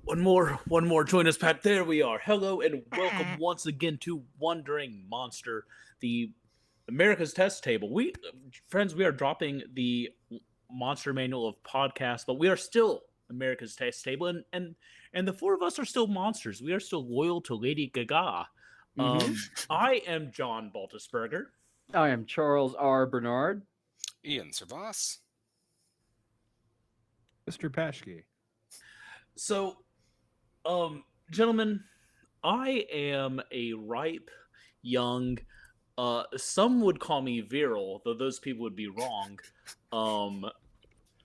One more. Join us, Pat. There we are. Hello and welcome once again to Wandering Monster, the America's Test Table. Friends, we are dropping the Monster Manual of Podcasts, but we are still America's Test Table, and the four of us are still monsters. We are still loyal to Lady Gaga. I am John Baltusberger. I am Charles R. Bernard. Ian Servas. Mr. Paschke. So, gentlemen, I am a ripe, young, some would call me virile, though those people would be wrong,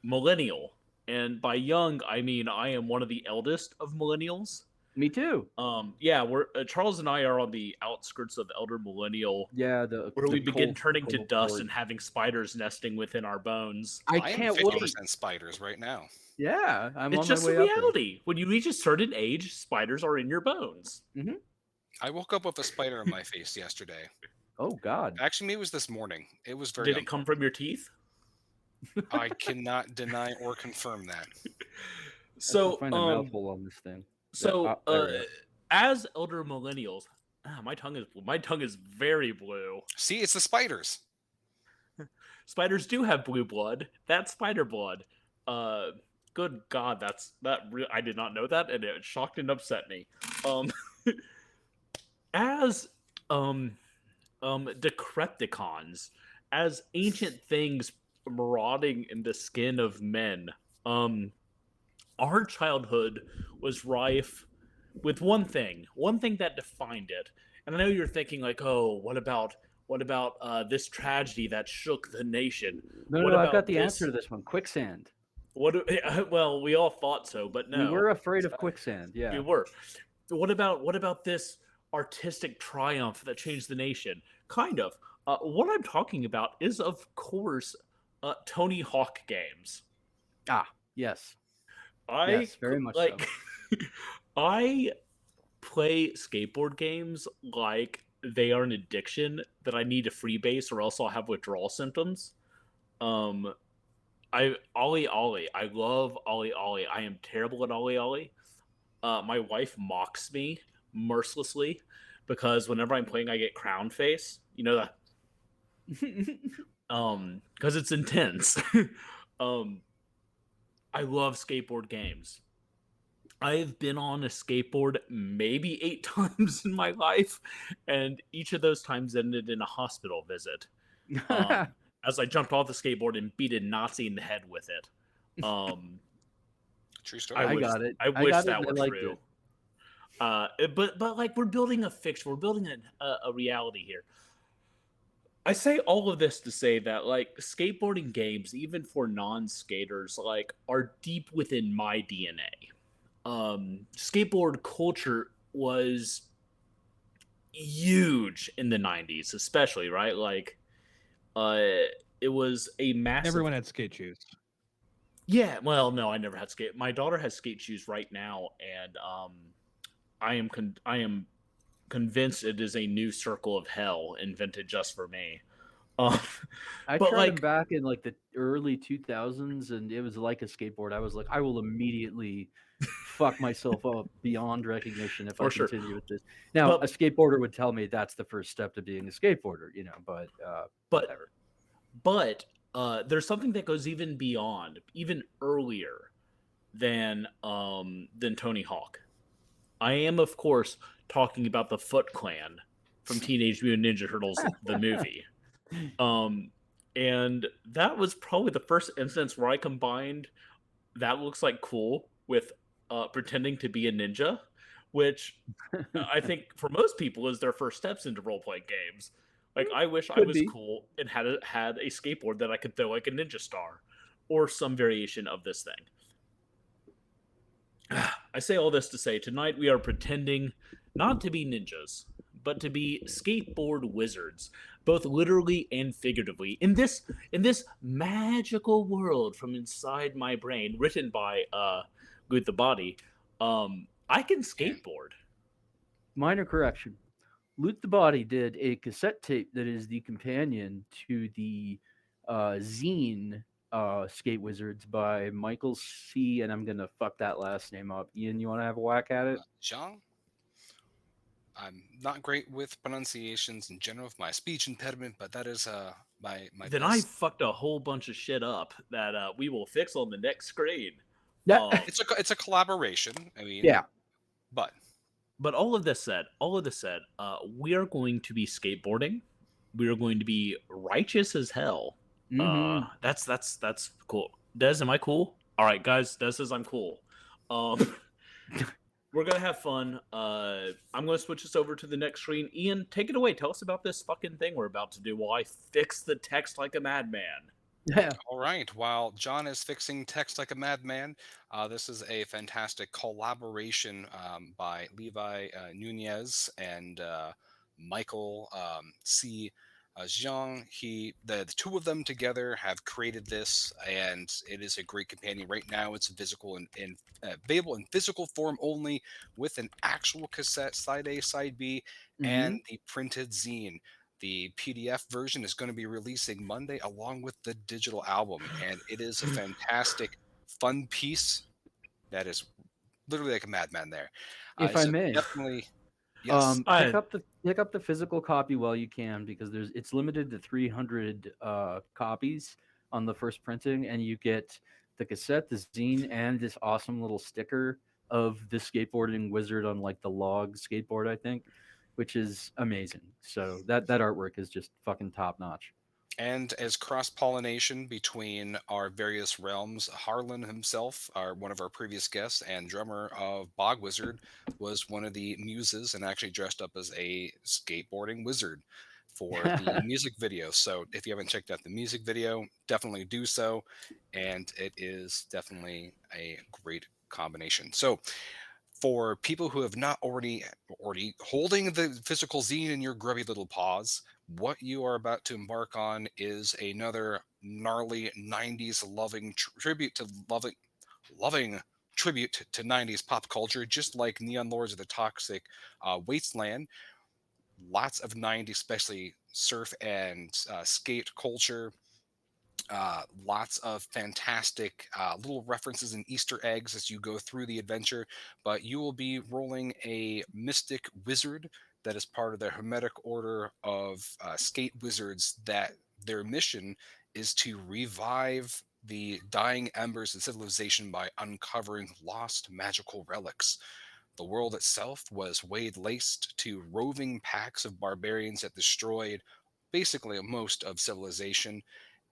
millennial. And by young, I mean I am one of the eldest of millennials. Me too. We're Charles and I are on the outskirts of elder millennial. Yeah, where we begin cold, turning to cold dust word. and having spiders nesting within our bones. I am can't 50% wait. spiders right now. Yeah, I'm It's on just my a way up there. reality. When you reach a certain age, spiders are in your bones. I woke up with a spider in my face yesterday. Oh God. Actually, it was this morning. It was very Did it come from your teeth? I cannot deny or confirm that. So, find a mouthful on this thing. So, there it is. as elder millennials, my tongue is very blue. See, it's the spiders. Spiders do have blue blood. That's spider blood. Good God, I did not know that, and it shocked and upset me. As Decrepticons, as ancient things marauding in the skin of men, our childhood was rife with one thing that defined it. And I know you're thinking like, oh, what about this tragedy that shook the nation? No, I've got the answer to this one. Quicksand. Well, we all thought so, but no. We were afraid of quicksand. Yeah. We were. What about this artistic triumph that changed the nation? Kind of. What I'm talking about is, of course, Tony Hawk games. Yes. Yes, very much so. I play skateboard games like they are an addiction that I need to freebase or else I'll have withdrawal symptoms. Ollie. I love Ollie. I am terrible at Ollie. My wife mocks me mercilessly because whenever I'm playing, I get crown face. You know that? Because it's intense. I love skateboard games. I've been on a skateboard maybe 8 times in my life, and each of those times ended in a hospital visit. As I jumped off the skateboard and beat a Nazi in the head with it. True story. I got it. I wish that were liked true. But like we're building a fiction. We're building a reality here. I say all of this to say that like skateboarding games, even for non-skaters, like are deep within my DNA. Skateboard culture was huge in the 90s, especially, right? Like, it was a massive. Everyone had skate shoes. Yeah, well, no, I never had skate. My daughter has skate shoes right now, and I am convinced it is a new circle of hell invented just for me. I tried them back in like the early 2000s, and it was like a skateboard. I was like, I will immediately fuck myself up beyond recognition if I continue with this. Now, a skateboarder would tell me that's the first step to being a skateboarder, you know. But whatever. But there's something that goes even beyond, even earlier than Tony Hawk. I am, of course, talking about the Foot Clan from Teenage Mutant Ninja Turtles, the movie. And that was probably the first instance where I combined that looks like cool with pretending to be a ninja, which I think for most people is their first steps into role-playing games. Like, I wish I was cool and had a skateboard that I could throw like a ninja star or some variation of this thing. I say all this to say tonight we are pretending not to be ninjas, but to be skateboard wizards, both literally and figuratively, in this magical world from inside my brain, written by Good the Body. I can skateboard. Minor correction. Loot the Body did a cassette tape that is the companion to the zine Skate Wizards by Michael C. And I'm gonna fuck that last name up. Ian, you want to have a whack at it? Zhang. I'm not great with pronunciations in general with my speech impediment, but that is my Then I best. fucked a whole bunch of shit up that we will fix on the next screen. Yeah, It's a collaboration. I mean, yeah. but But all of this said, we are going to be skateboarding. We are going to be righteous as hell. Mm-hmm. That's cool. Des, am I cool? All right, guys. Des says I'm cool. Um, we're gonna have fun. I'm gonna switch this over to the next screen. Ian, take it away. Tell us about this fucking thing we're about to do while I fix the text like a madman. Yeah. all right. While John is fixing text like a madman, this is a fantastic collaboration by Levi Nunez and Michael C. Zhang. The two of them together have created this, and it is a great companion. Right now, it's physical and available in physical form only, with an actual cassette side A, side B, and Mm-hmm. the printed zine. The PDF version is going to be releasing Monday along with the digital album, and it is a fantastic, fun piece that is literally like a madman there. If I So may, definitely, yes. I pick up the physical copy while you can, because it's limited to 300 copies on the first printing, and you get the cassette, the zine, and this awesome little sticker of the skateboarding wizard on like the log skateboard, I think, which is amazing. So that artwork is just fucking top notch. And as cross pollination between our various realms, Harlan himself, one of our previous guests and drummer of Bog Wizard, was one of the muses and actually dressed up as a skateboarding wizard for the music video. So if you haven't checked out the music video, definitely do so. And it is definitely a great combination. So for people who have not already holding the physical zine in your grubby little paws, what you are about to embark on is another gnarly 90s tribute to loving tribute to 90s pop culture, just like Neon Lords of the Toxic Wasteland. Lots of 90s, especially surf and skate culture, lots of fantastic little references and Easter eggs as you go through the adventure. But you will be rolling a mystic wizard that is part of the Hermetic Order of skate wizards. That their mission is to revive the dying embers of civilization by uncovering lost magical relics. The world itself was laced to roving packs of barbarians that destroyed basically most of civilization,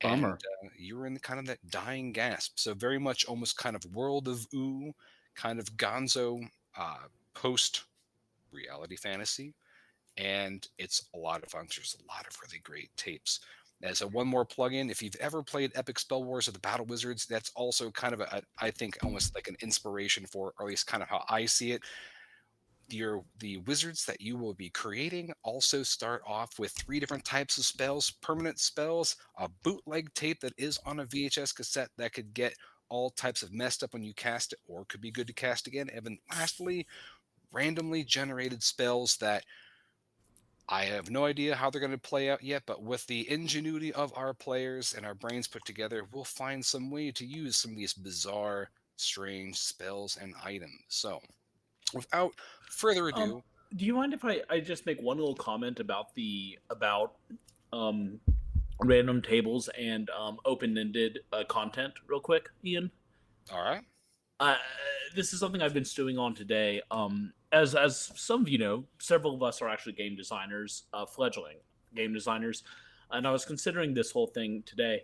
and Bummer. you were in kind of that dying gasp. So very much almost kind of World of Ooh, kind of Gonzo post reality fantasy, and it's a lot of fun. There's a lot of really great tapes. As a one more plug-in, if you've ever played Epic Spell Wars or the Battle Wizards, that's also kind of I think almost like an inspiration for, or at least kind of how I see it. The wizards that you will be creating also start off with three different types of spells: permanent spells, a bootleg tape that is on a VHS cassette that could get all types of messed up when you cast it, or could be good to cast again, and then lastly, randomly generated spells that I have no idea how they're going to play out yet, but with the ingenuity of our players and our brains put together, we'll find some way to use some of these bizarre, strange spells and items. So without further um, ado, do you mind if I just make one little comment about the about um random tables and open-ended content real quick, Ian? all right. uh, this is something I've been stewing on today. As some of you know, several of us are actually game designers, fledgling game designers, and I was considering this whole thing today.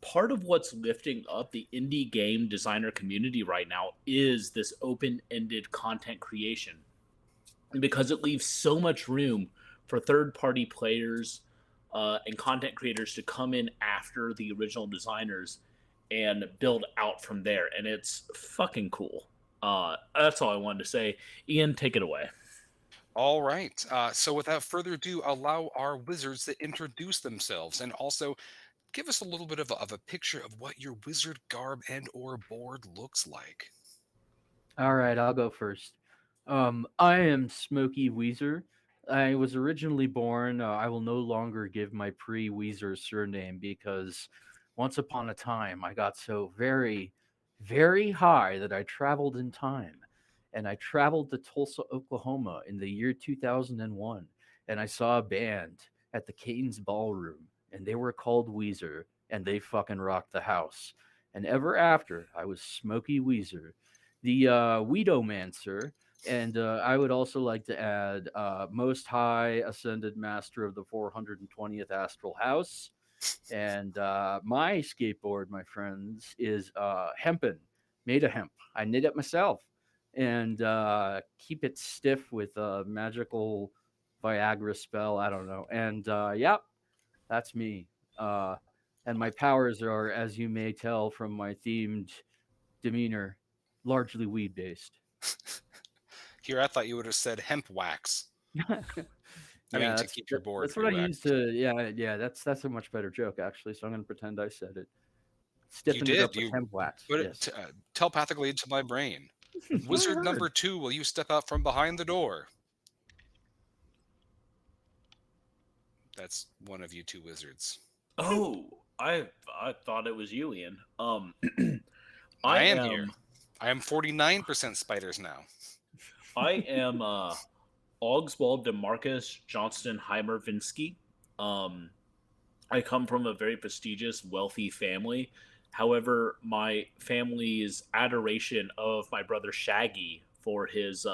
Part of what's lifting up the indie game designer community right now is this open-ended content creation, because it leaves so much room for third-party players and content creators to come in after the original designers and build out from there, and it's fucking cool. That's all I wanted to say. Ian, take it away. All right. So without further ado, allow our wizards to introduce themselves and also give us a little bit of a picture of what your wizard garb and or board looks like. All right, I'll go first. I am Smokey Weezer. I was originally born. I will no longer give my pre-Weezer surname because once upon a time, I got so very, very high that I traveled in time. And I traveled to Tulsa, Oklahoma in the year 2001. And I saw a band at the Caton's Ballroom. And they were called Weezer. And they fucking rocked the house. And ever after, I was Smokey Weezer, the Weedomancer. And I would also like to add Most High Ascended Master of the 420th Astral House. And my skateboard, my friends, is hempen, made of hemp. I knit it myself and keep it stiff with a magical Viagra spell. I don't know. And yep, that's me. And my powers are, as you may tell from my themed demeanor, largely weed based. Here, I thought you would have said hemp wax. I mean, to keep your board that's what I waxed. used to. Yeah. That's a much better joke actually. So I'm gonna pretend I said it. You Stiffen it did. up with You hemp wax. put Yes. it telepathically into my brain. Wizard number 2, will you step out from behind the door? That's one of you two wizards. Oh, I thought it was you, Ian. I am here. I am 49% spiders now. I am Augswald DeMarcus Johnston Heimer Vinsky. I come from a very prestigious, wealthy family. However, my family's adoration of my brother Shaggy for his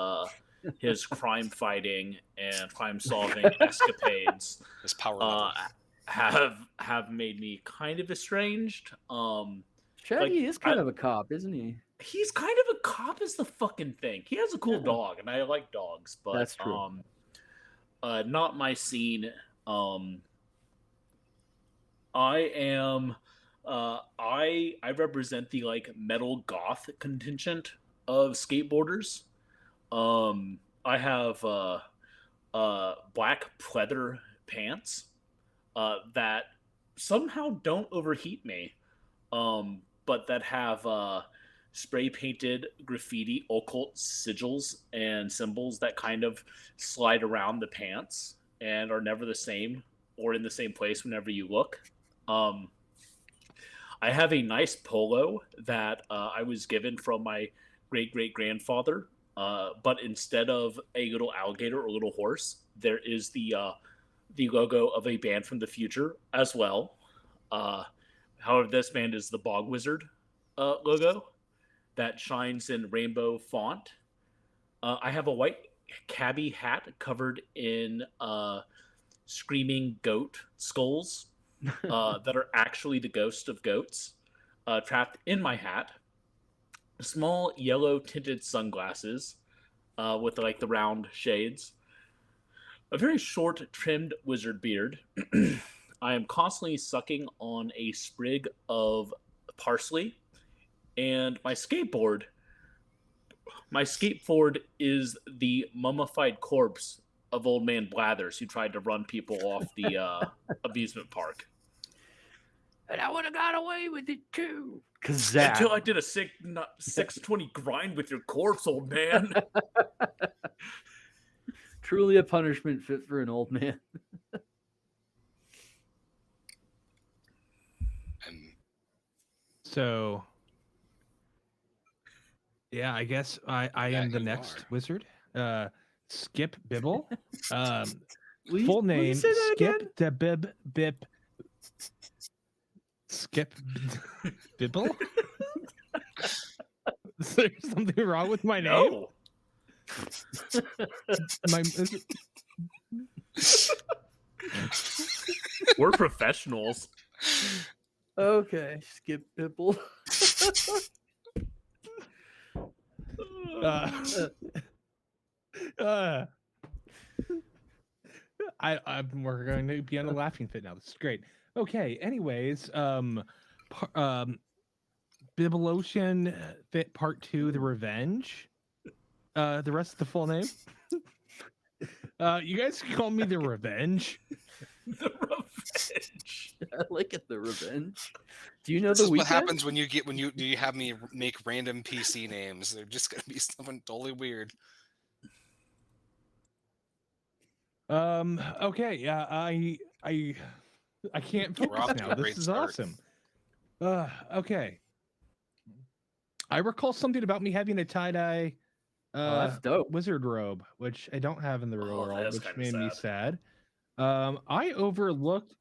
crime fighting and crime solving escapades His power level. have made me kind of estranged. Shaggy is kind of a cop, isn't he? He's kind of a cop is the fucking thing. He has a cool dog, and I like dogs, but that's true. Not my scene. I am I represent the like metal goth contingent of skateboarders. I have black pleather pants that somehow don't overheat me, but that have spray painted graffiti occult sigils and symbols that kind of slide around the pants and are never the same or in the same place whenever you look. I have a nice polo that I was given from my great grandfather, but instead of a little alligator or a little horse, there is the logo of a band from the future as well. However, this band is the Bog Wizard logo that shines in rainbow font. I have a white cabbie hat covered in screaming goat skulls that are actually the ghosts of goats trapped in my hat. Small yellow tinted sunglasses with like the round shades. A very short trimmed wizard beard. I am constantly sucking on a sprig of parsley, and my skateboard is the mummified corpse of old man Blathers who tried to run people off the amusement park. And I would have got away with it too. Until I did a 620 grind with your corpse, old man. Truly a punishment fit for an old man. So, yeah, I guess I am the next wizard. Skip Bibble. Full name Skip the Bib Bip. Skip Bibble? Is there something wrong with my name? No. We're professionals. Okay, Skip Bibble. We're going to be on a laughing fit now. This is great. Okay. Anyways, Bibelocean Fit Part 2: The Revenge. The rest of the full name. You guys call me the Revenge. The Revenge. I like it. The Revenge. Do you know this the is weekend? What happens when you have me make random PC names? They're just gonna be something totally weird. Okay. Yeah. I can't focus now. This is awesome. Okay. I recall something about me having a tie-dye that's dope. wizard robe, which I don't have in the real world, that's which kind of made me sad. sad. I overlooked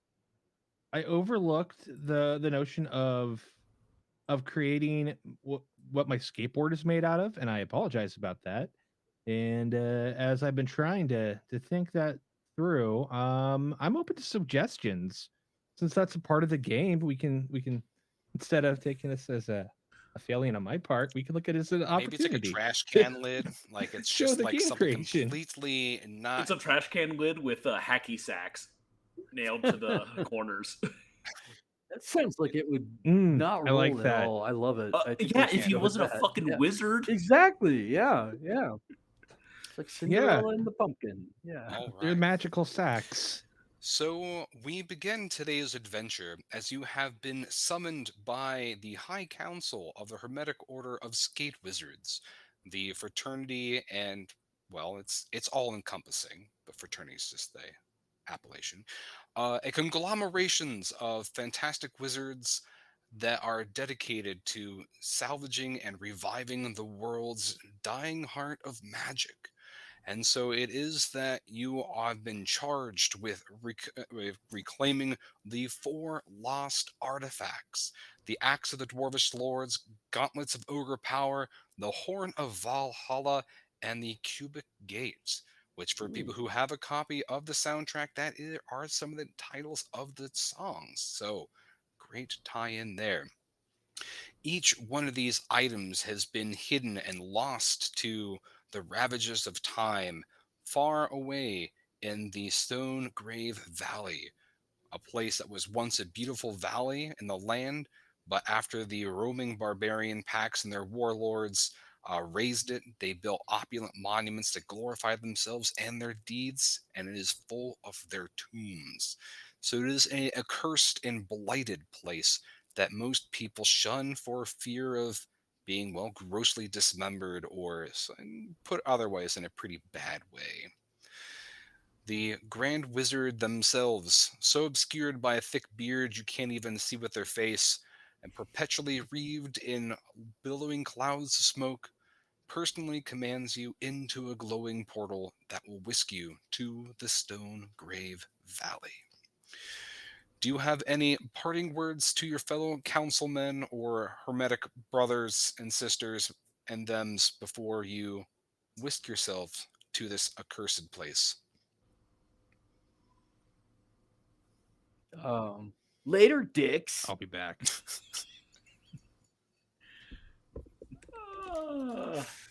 the notion of creating what my skateboard is made out of, and I apologize about that. And as I've been trying to think that through, I'm open to suggestions. Since that's a part of the game, we can instead of taking this as a failing on my part, we can look at it as an Maybe it's like a opportunity trash to can lid, like it's show just the like game something creation. completely not. It's a trash can lid with hacky sacks nailed to the corners. That sounds like it would not I like roll at that. all. I love it. I think Yeah, we should if he go with wasn't a that. fucking Yeah. wizard. Exactly. Yeah. Yeah. It's like Yeah, Cinderella and the Pumpkin. Yeah. All they're right. magical sacks. So we begin today's adventure as you have been summoned by the High Council of the Hermetic Order of Skate Wizards, the fraternity, and well, it's all encompassing, but fraternity is just the appellation. A conglomerations of fantastic wizards that are dedicated to salvaging and reviving the world's dying heart of magic. And so it is that you have been charged with, with reclaiming the four lost artifacts: the Axe of the Dwarvish Lords, Gauntlets of Ogre Power, the Horn of Valhalla, and the Cubic Gates. Which, for people who have a copy of the soundtrack, are some of the titles of the songs. So, great tie in there. Each one of these items has been hidden and lost to the ravages of time far away in the Stone Grave Valley, a place that was once a beautiful valley in the land, but after the roaming barbarian packs and their warlords raised it, they built opulent monuments to glorify themselves and their deeds, and it is full of their tombs. So it is a cursed and blighted place that most people shun for fear of being, well, grossly dismembered or put otherwise in a pretty bad way. The Grand Wizard themselves, so obscured by a thick beard you can't even see with their face, and perpetually wreathed in billowing clouds of smoke, personally commands you into a glowing portal that will whisk you to the Stone Grave Valley. Do you have any parting words to your fellow councilmen or hermetic brothers and sisters and thems before you whisk yourself to this accursed place? Later, dicks. I'll be back.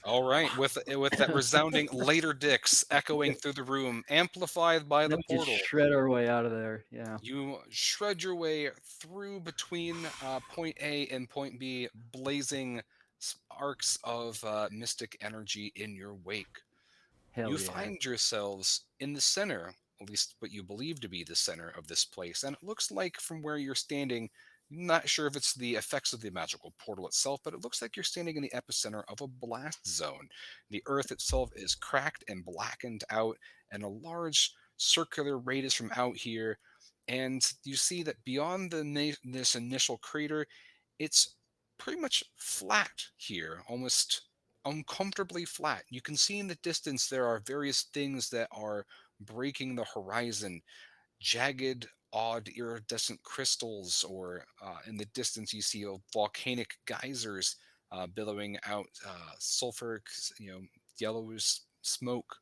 All right, with that resounding "later dicks" echoing through the room, amplified by the Then we just portal, shred our way out of there. Yeah. you shred your way through between point A and point B, blazing arcs of mystic energy in your wake. You Hell yeah. find yourselves in the center, at least what you believe to be the center of this place. And it looks like from where you're standing, not sure if it's the effects of the magical portal itself, but it looks like you're standing in the epicenter of a blast zone. The earth itself is cracked and blackened out, and a large circular radius from out here. And you see that beyond this initial crater, it's pretty much flat here, almost uncomfortably flat. You can see in the distance there are various things that are breaking the horizon, jagged, odd, iridescent crystals, or in the distance you see volcanic geysers billowing out sulfuric, yellowish smoke.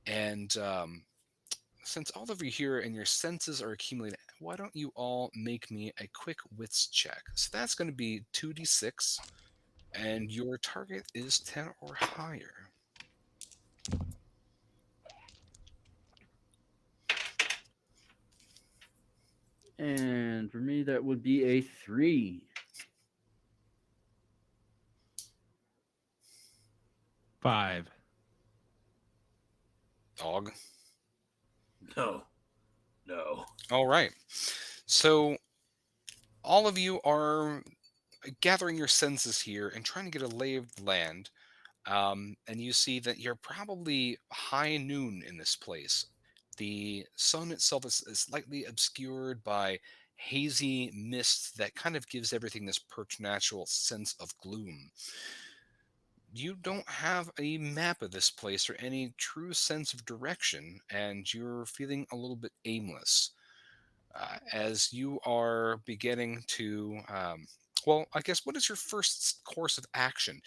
And since all of you here and your senses are accumulated, why don't you all make me a quick wits check? So that's going to be 2d6, and your target is 10 or higher. And for me, that would be a 3. 5. Dog. No. All right. So all of you are gathering your senses here and trying to get a lay of the land. And you see that you're probably high noon in this place. The sun itself is slightly obscured by hazy mist that kind of gives everything this preternatural sense of gloom. You don't have a map of this place or any true sense of direction, and you're feeling a little bit aimless as you are beginning to. Well, I guess what is your first course of action?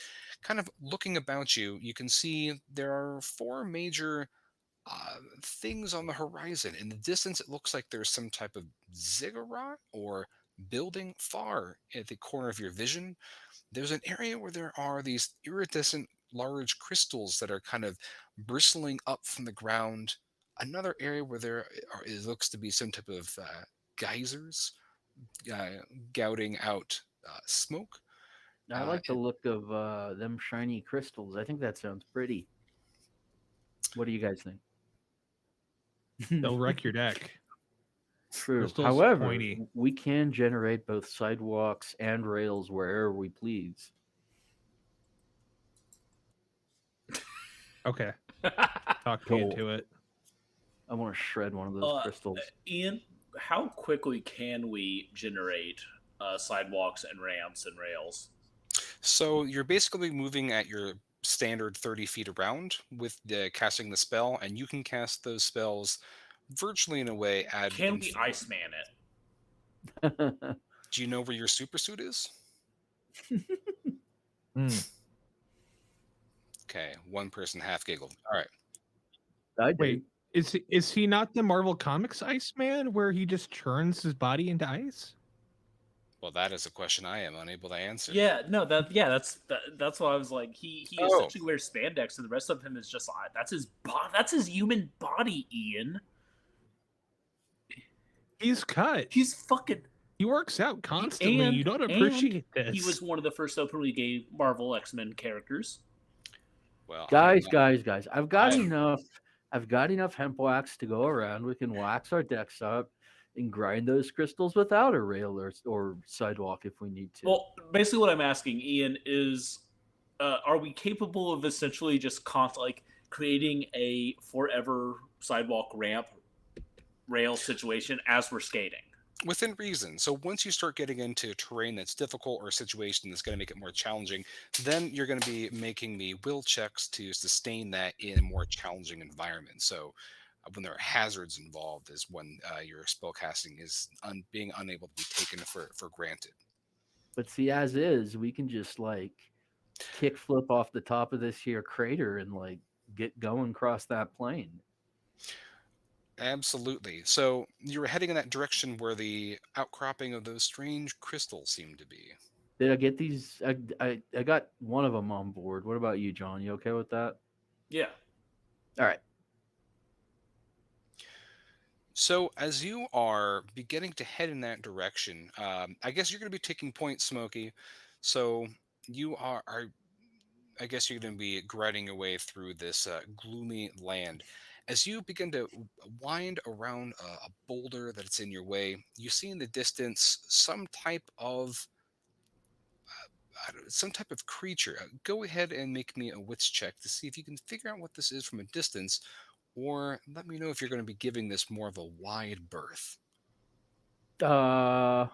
Kind of looking about you, you can see there are four major things on the horizon. In the distance, it looks like there's some type of ziggurat or building far at the corner of your vision. There's an area where there are these iridescent large crystals that are kind of bristling up from the ground. Another area where it looks to be some type of geysers uh, gouting out smoke. I Uh, like the look of them shiny crystals. I think that sounds pretty. What do you guys think? They'll wreck your deck. True. Crystal's However, pointy. we can generate both sidewalks and rails wherever we please. Okay, talk me Cool. into it. I want to shred one of those crystals. Ian, how quickly can we generate sidewalks and ramps and rails? So you're basically moving at your standard 30 feet around with casting the spell, and you can cast those spells virtually in a way ad Can we infinitum. Iceman it? Do you know where your super suit is? Okay, one person half giggled. All right. I do. Wait, is he not the Marvel Comics Iceman where he just turns his body into ice? Well, that is a question I am unable to answer. Yeah, no, that's why I was like, he essentially wears spandex, and the rest of him is just that's his human body, Ian. He's cut. He's fucking. He works out constantly. You don't appreciate this. He was one of the first openly gay Marvel X-Men characters. Well, guys, I've got enough hemp wax to go around. We can wax our decks up and grind those crystals without a rail or sidewalk if we need to. Well, basically, what I'm asking, Ian, is, are we capable of essentially just creating a forever sidewalk ramp rail situation as we're skating? Within reason. So once you start getting into terrain that's difficult or a situation that's going to make it more challenging, then you're going to be making the will checks to sustain that in a more challenging environment. So when there are hazards involved is when your spellcasting is being unable to be taken for granted. But see, as is, we can just kick flip off the top of this here crater and get going across that plane. Absolutely. So you were heading in that direction where the outcropping of those strange crystals seemed to be. Did I get these? I got one of them on board. What about you, John? You okay with that? Yeah. All right. So as you are beginning to head in that direction, I guess you're going to be taking point, Smokey. So you are I guess you're going to be grinding your way through this gloomy land. As you begin to wind around a boulder that's in your way, you see in the distance some type of creature. Go ahead and make me a wits check to see if you can figure out what this is from a distance, or let me know if you're going to be giving this more of a wide berth. I'm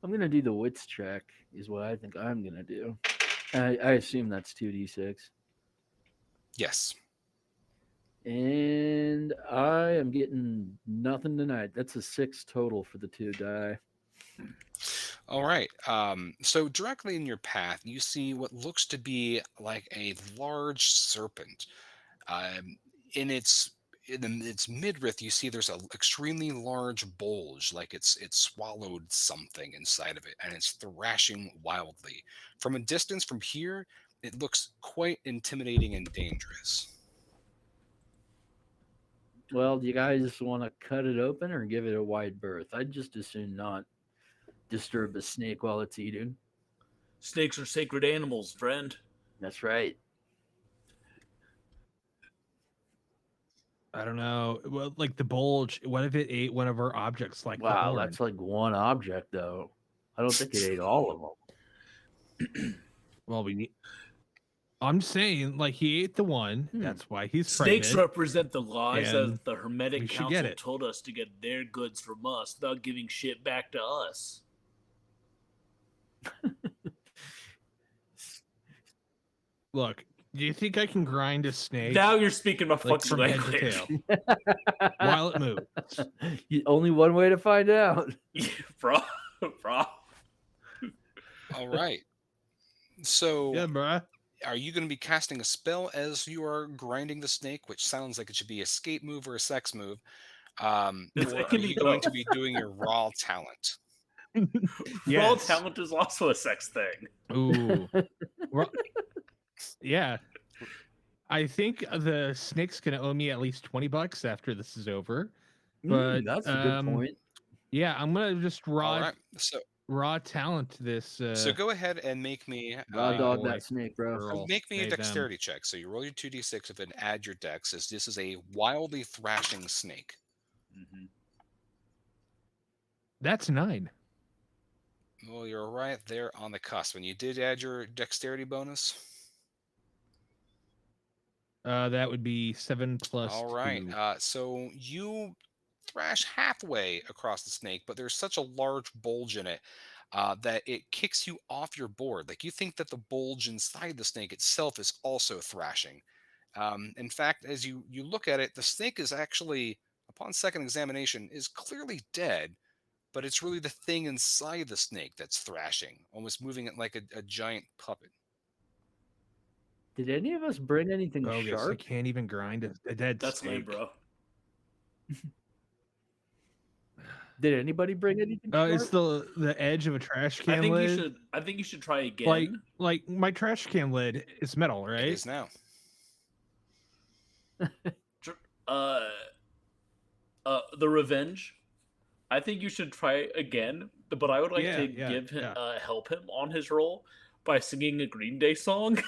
gonna do the wits check. Is what I think I'm gonna do. I assume that's 2d6. Yes. And I am getting nothing tonight. That's a 6 total for the 2 die. All right. So directly in your path, you see what looks to be like a large serpent. In its midriff, you see there's an extremely large bulge, like it's swallowed something inside of it, and it's thrashing wildly. From a distance from here, it looks quite intimidating and dangerous. Well, do you guys want to cut it open or give it a wide berth? I'd just as soon not disturb a snake while it's eating. Snakes are sacred animals, friend. That's right. I don't know. Well, like the bulge. What if it ate one of our objects? Like the Wow, horn? that's like one object though. I don't think it ate all of them. Well, we need. I'm saying, like, he ate the one. That's why he's Snakes pregnant. represent the lies and that the we Hermetic should get Council it. told us to get their goods from us without giving shit back to us. Look, do you think I can grind a snake Now you're speaking my like fucking from head to language. tail while it moves? Only one way to find out. Yeah, bro. All right. So, Yeah, bruh. are you going to be casting a spell as you are grinding the snake, which sounds like it should be a skate move or a sex move? It Or are can be you going both. to be doing your raw talent? Raw Yes. talent is also a sex thing. Ooh. Yeah. I think the snake's gonna owe me at least $20 after this is over. But that's a good point. Yeah, I'm gonna just All right. raw talent this. So go ahead and make me Raw dog boy. that snake, bro. Girl, make me a they, them. dexterity check. So you roll your 2d6 of it and add your dex, as this is a wildly thrashing snake. That's 9. Well, you're right there on the cusp. And you did add your dexterity bonus. That would be 7 plus All right. 2. So you thrash halfway across the snake, but there's such a large bulge in it that it kicks you off your board. Like, you think that the bulge inside the snake itself is also thrashing. In fact, as you look at it, the snake is actually, upon second examination, is clearly dead, but it's really the thing inside the snake that's thrashing, almost moving it like a giant puppet. Did any of us bring anything Bogus. I sharp? can't even grind a dead That's snake. lame, bro. Did anybody bring anything sharp? It's the edge of a trash can lid. I think you should try again. Like my trash can lid is metal, right? It is now. The Revenge. I think you should try again, but I would like to give him help him on his roll by singing a Green Day song.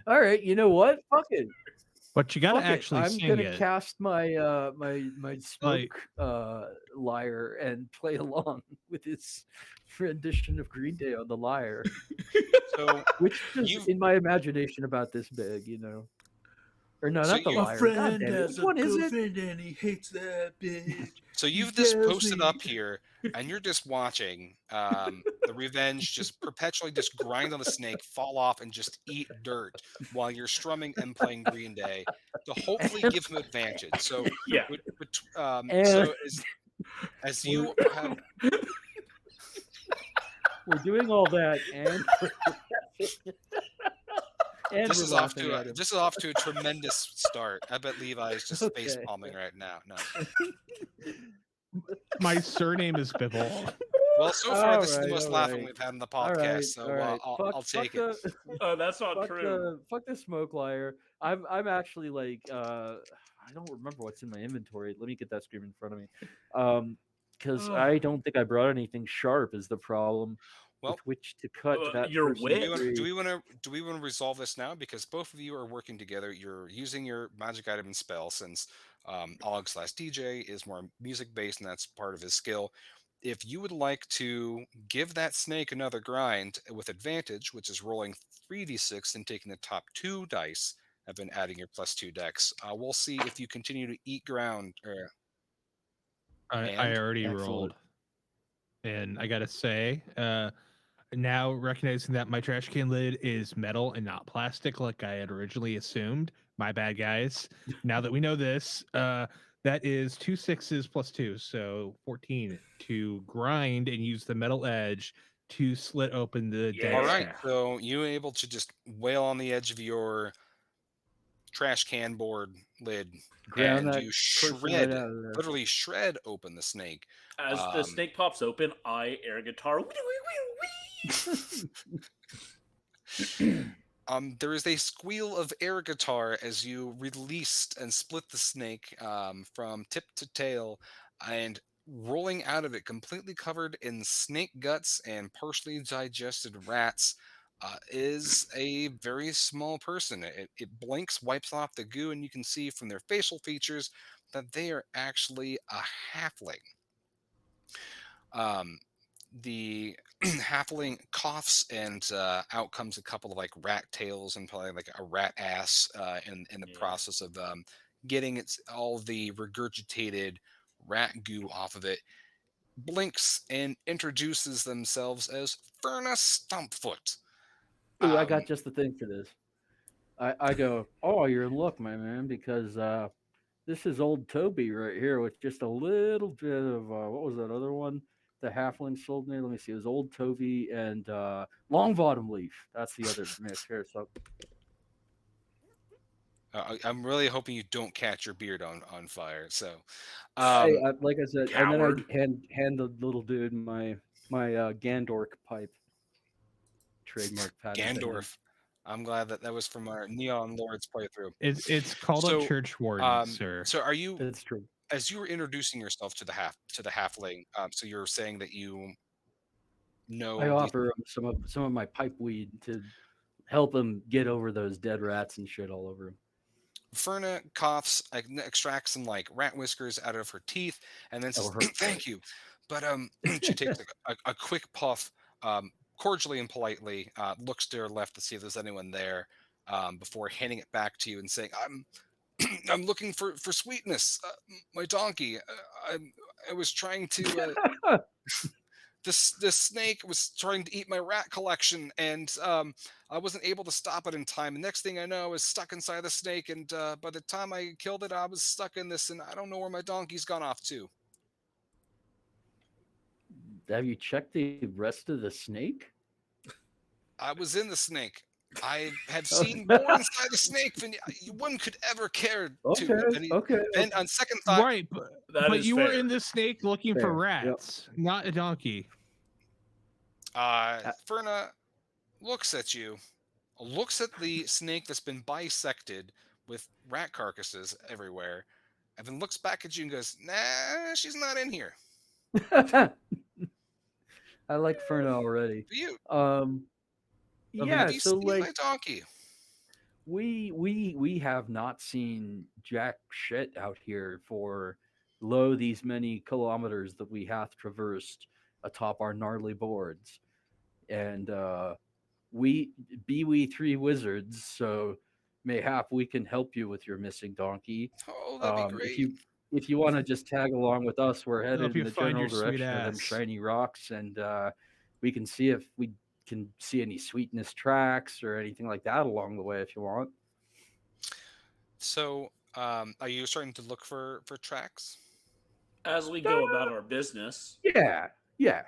All right, you know what? Fuck it. But you gotta actually I'm sing gonna it. cast my my smoke lyre and play along with his rendition of Green Day on the lyre. So, which is in my imagination about this big, you know. Or no, So not the you- My lyre. friend God damn it. has Which a one is it? girlfriend and he hates that bitch. So you've He just tells posted me- up here, and you're just watching the Revenge just perpetually just grind on the snake, fall off, and just eat dirt while you're strumming and playing Green Day to hopefully give him advantage. So Yeah. so as you have, We're doing all that and and this we're is off laughing at him. to a tremendous start. I bet Levi is just face palming right now. No. My surname is Bibble. Well, so far All this is the right, most all laughing right. we've had in the All podcast, right, so all right. I'll take it. Oh, that's not true. Fuck the smoke liar. I'm actually like I don't remember what's in my inventory. Let me get that screen in front of me. Because I don't think I brought anything sharp is the problem. Well, with which to cut that your person's wit? tree. Do we want to resolve this now? Because both of you are working together. You're using your magic item and spell, since Og/DJ is more music based and that's part of his skill. If you would like to give that snake another grind with advantage, which is rolling 3d6 and taking the top 2 dice, and then adding your +2 dex, we'll see if you continue to eat ground. I already Excellent. rolled, and I gotta say, now recognizing that my trash can lid is metal and not plastic, like I had originally assumed. My bad, guys. Now that we know this, that is 2 6s plus 2, so 14 to grind and use the metal edge to slit open the dead All right, stack. so you were able to just wail on the edge of your trash can board lid, Ground and that you person right shred, out of there. literally shred open the snake. As the snake pops open, I air guitar. There is a squeal of air guitar as you released and split the snake from tip to tail, and rolling out of it, completely covered in snake guts and partially digested rats, is a very small person. It blinks, wipes off the goo, and you can see from their facial features that they are actually a halfling. The halfling coughs, and out comes a couple of like rat tails and probably like a rat ass in the Yeah. process of getting all the regurgitated rat goo off of it. Blinks and introduces themselves as Ferna Stumpfoot. Ooh, I got Um, just the thing for this. I go, oh, you're in luck, my man, because this is old Toby right here with just a little bit of what was that other one? The halfling sold me. Let me see. It was old Toby and long bottom leaf. That's the other mix here. So I'm really hoping you don't catch your beard on fire. So, hey, um, like I said, and then I Coward. hand the little dude my Gandork pipe trademark patent to him. Gandorf. I'm glad that was from our Neon Lords playthrough. It's called a So, church warden, sir. so are you, That's true. as you were introducing yourself to the halfling? So you're saying that you I know these. offer him some of my pipe weed to help him get over those dead rats and shit all over him. Ferna coughs, extracts some like rat whiskers out of her teeth, and then says, Or her "Thank you," but she takes a quick puff, cordially and politely, looks to her left to see if there's anyone there, before handing it back to you and saying, "I'm I'm looking for sweetness. My donkey. I was trying to. This snake was trying to eat my rat collection, and I wasn't able to stop it in time. And next thing I know, I was stuck inside the snake, and by the time I killed it, I was stuck in this, and I don't know where my donkey's gone off to. Have you checked the rest of the snake? I was in the snake. I have Oh, seen more inside the snake than one could ever care okay, to. okay, Then, okay. on second thought, Right, That but is you were fair. in the snake looking for Fair. Yep. rats, not a donkey. Ferna looks at you, looks at the snake that's been bisected with rat carcasses everywhere, and then looks back at you and goes, "Nah, she's not in here." I like Ferna already. Do you? Um, Have yeah. you So seen like my donkey? we have not seen jack shit out here for lo these many kilometers that we hath traversed atop our gnarly boards, and we be we three wizards, so mayhap we can help you with your missing donkey. Oh, that'd be If great. you want to just tag along with us, we're headed Help in you the find general your sweet direction of them ass. shiny rocks, and we can see if we can see any sweetness tracks or anything like that along the way if you want. So, are you starting to look for tracks? As we go about our business. Yeah, yeah.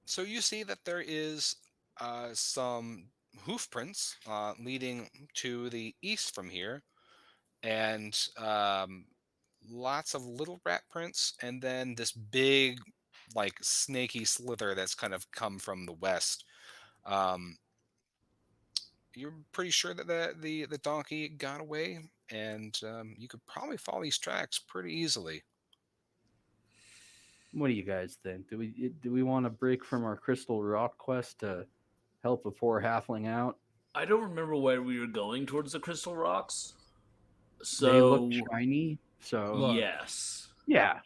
So you see that there is some hoof prints leading to the east from here, and lots of little rat prints, and then this big, like snaky slither that's kind of come from the west. Um, you're pretty sure that the donkey got away, and you could probably follow these tracks pretty easily. What do you guys think? Do we want to break from our Crystal Rock quest to help a poor halfling out? I don't remember where we were going towards the crystal rocks. They look So shiny, so Look, yes. yeah.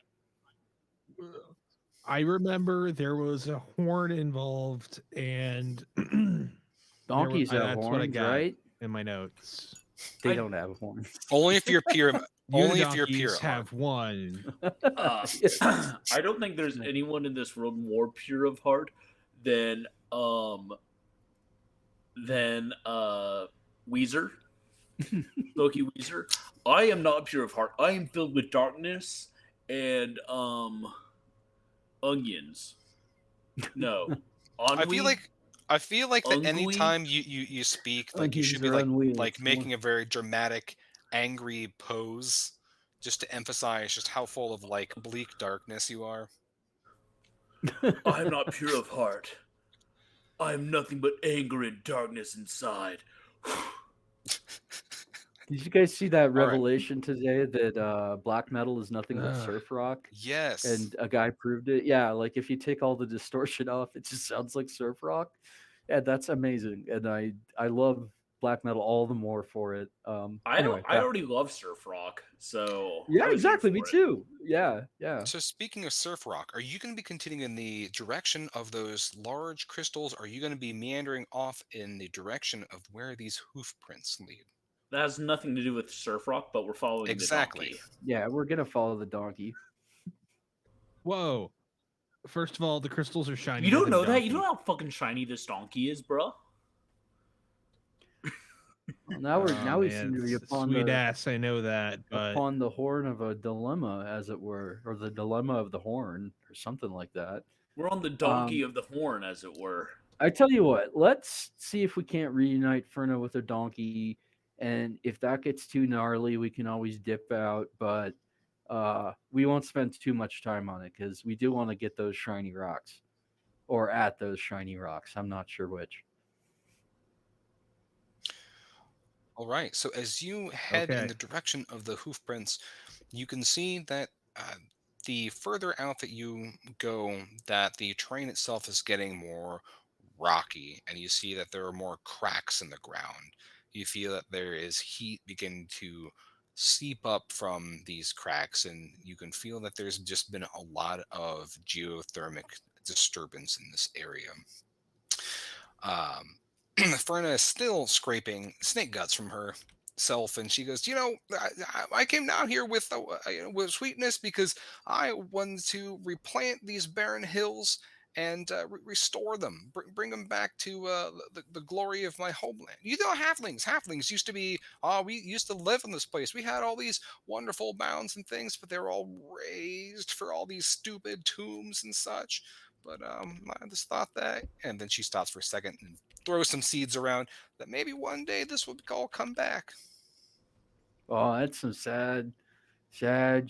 I remember there was a horn involved, and Donkeys have that's what I horns, got right? in my notes. They I- don't have horns. Only if you're pure. You Only if you're donkeys pure. have one. Yes. I don't think there's anyone in this world more pure of heart than Weezer. Loki Weezer. I am not pure of heart. I am filled with darkness and onions. No. Ennui? I feel like that Ungly? anytime you speak, like you should be Onions are like unwheels. making a very dramatic, angry pose, just to emphasize just how full of like bleak darkness you are. I am not pure of heart. I am nothing but anger and darkness inside. Did you guys see that right. revelation today that black metal is nothing but Ugh. surf rock? Yes. And a guy proved it. Yeah, like if you take all the distortion off, it just sounds like surf rock. Yeah, that's amazing. And I love black metal all the more for it. Anyway, I back. already love surf rock, so Yeah, I was here exactly. Me for it. too. Yeah, yeah. So speaking of surf rock, are you going to be continuing in the direction of those large crystals? Or are you going to be meandering off in the direction of where these hoof prints lead? That has nothing to do with surf rock, but we're following the Exactly. donkey. Yeah, we're gonna follow the donkey. Whoa. First of all, the crystals are shinier You don't than know a that? You donkey. don't know how fucking shiny this donkey is, bro? Well, Oh now we seem man, to be sweet ass. I know that, but upon the horn of a dilemma, as it were, or the dilemma of the horn, or something like that. We're on the donkey of the horn, as it were. I tell you what, let's see if we can't reunite Furna with a donkey, and if that gets too gnarly, we can always dip out. But we won't spend too much time on it because we do want to get those shiny rocks, or at those shiny rocks. I'm not sure which. All right. So as you head in okay. the direction of the hoof prints, you can see that the further out that you go, that the terrain itself is getting more rocky, and you see that there are more cracks in the ground. You feel that there is heat beginning to seep up from these cracks, and you can feel that there's just been a lot of geothermic disturbance in this area. Um, Ferna is still scraping snake guts from herself, and she goes, I came down here with with sweetness because I wanted to replant these barren hills and restore them, bring them back to the glory of my homeland. You know, halflings used to be. We used to live in this place. We had all these wonderful mounds and things, but they were all raised for all these stupid tombs and such. But I just thought that, and then she stops for a second and throws some seeds around that maybe one day this would all come back. Oh, that's some sad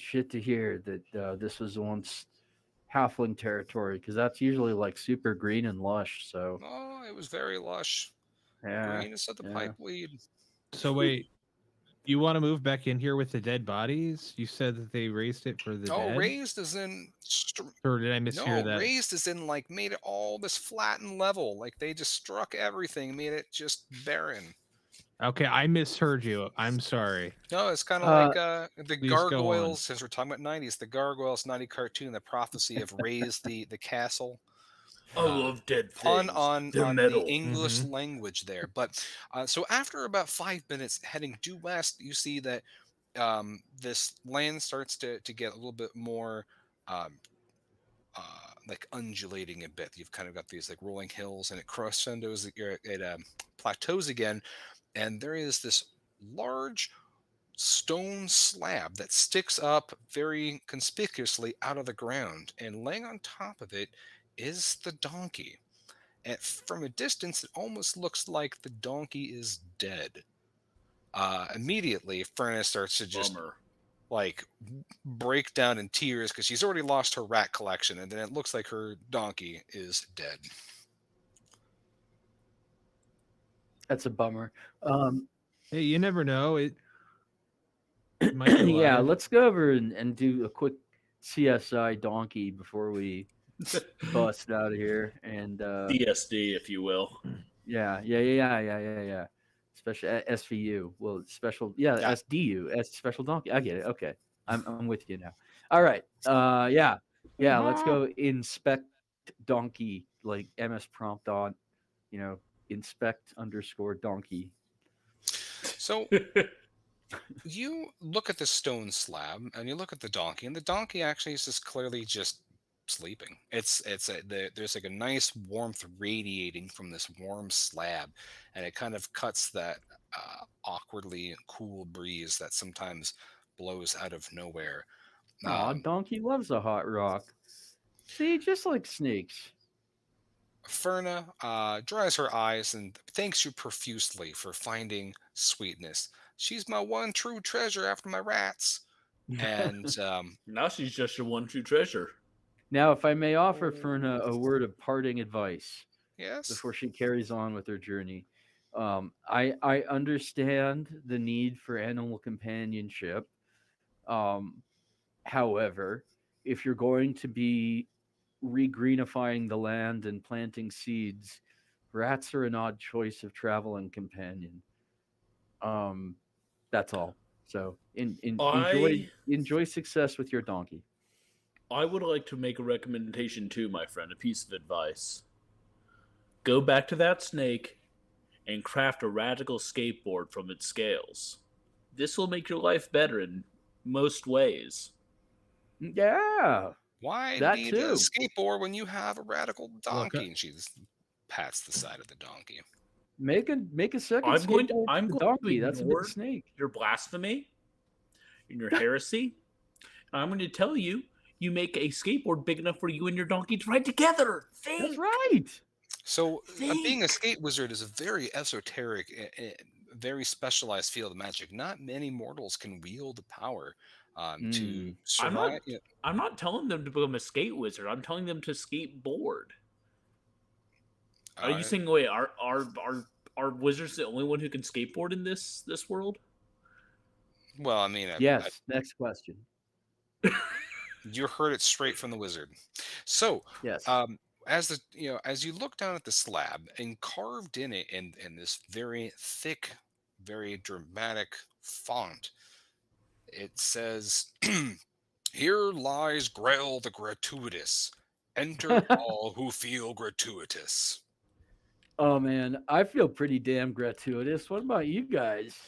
shit to hear that this was once halfling territory because that's usually like super green and lush. So Oh, it was very lush, yeah, greenest of the yeah. pipeweed. So wait, you want to move back in here with the dead bodies? You said that they raised it for the Oh, dead, raised is in. or did I mishear No, that? raised is in like made it all this flat and level. Like they just struck everything, made it just barren. Okay, I misheard you. I'm sorry. No, it's kind of Uh, like the Please go on. gargoyles. Since we're talking about '90s, the gargoyles '90 cartoon, the prophecy of raised the castle. I love dead Pun things. They're on the metal. English Mm-hmm. language there. But so after about 5 minutes heading due west, you see that this land starts to get a little bit more um, like undulating a bit. You've kind of got these like rolling hills, and it crescendos. It plateaus again, and there is this large stone slab that sticks up very conspicuously out of the ground, and laying on top of it is the donkey. And from a distance, it almost looks like the donkey is dead. Immediately, Furnace starts to just Bummer. like break down in tears because she's already lost her rat collection, and then it looks like her donkey is dead. that's a bummer. Hey, you never know. It might be Yeah, alive. let's go over and do a quick CSI donkey before we bust out of here. And DSD, if you will. yeah. Special SVU. Well, special. Yeah, Yeah, SDU. Special donkey. I get it. Okay, I'm with you now. All right. Yeah. Let's go inspect donkey like MS prompt on. You know, inspect underscore donkey. so you look at the stone slab and you look at the donkey, and the donkey actually is just clearly just sleeping. There's like a nice warmth radiating from this warm slab, and it kind of cuts that awkwardly cool breeze that sometimes blows out of nowhere. Aw, um, donkey loves a hot rock. See, just like snakes. Ferna dries her eyes and thanks you profusely for finding sweetness. She's my one true treasure after my rats. And Now she's just your one true treasure. Now, if I may offer Ferna a word of parting advice yes, before she carries on with her journey, I understand the need for animal companionship. Um, However, if you're going to be regreenifying the land and planting seeds, rats are an odd choice of traveling companion. That's all. So I enjoy success with your donkey. I would like to make a recommendation too, my friend, a piece of advice. Go back to that snake and craft a radical skateboard from its scales. This will make your life better in most ways. Yeah, Why that need a too. skateboard when you have a radical Look, donkey? And she just pats the side of the donkey. Make a second skateboard I'm for the going to donkey. That's a big ignore snake. your blasphemy and your heresy. And I'm going to tell you, you make a skateboard big enough for you and your donkey to ride together. That's Think, right. So, being a think. skate wizard is a very esoteric, very specialized field of magic. Not many mortals can wield the power to Mm. I'm survive. not. I'm not telling them to become a skate wizard. I'm telling them to skateboard. Are you Uh, saying, wait, are wizards the only one who can skateboard in this world? well, I mean, Yes. Next question. you heard it straight from the wizard. So, Yes. as as you look down at the slab and carved in it in this very thick, very dramatic font, it says, "Here lies Grail the gratuitous. Enter all who feel gratuitous." Oh man, I feel pretty damn gratuitous. What about you guys?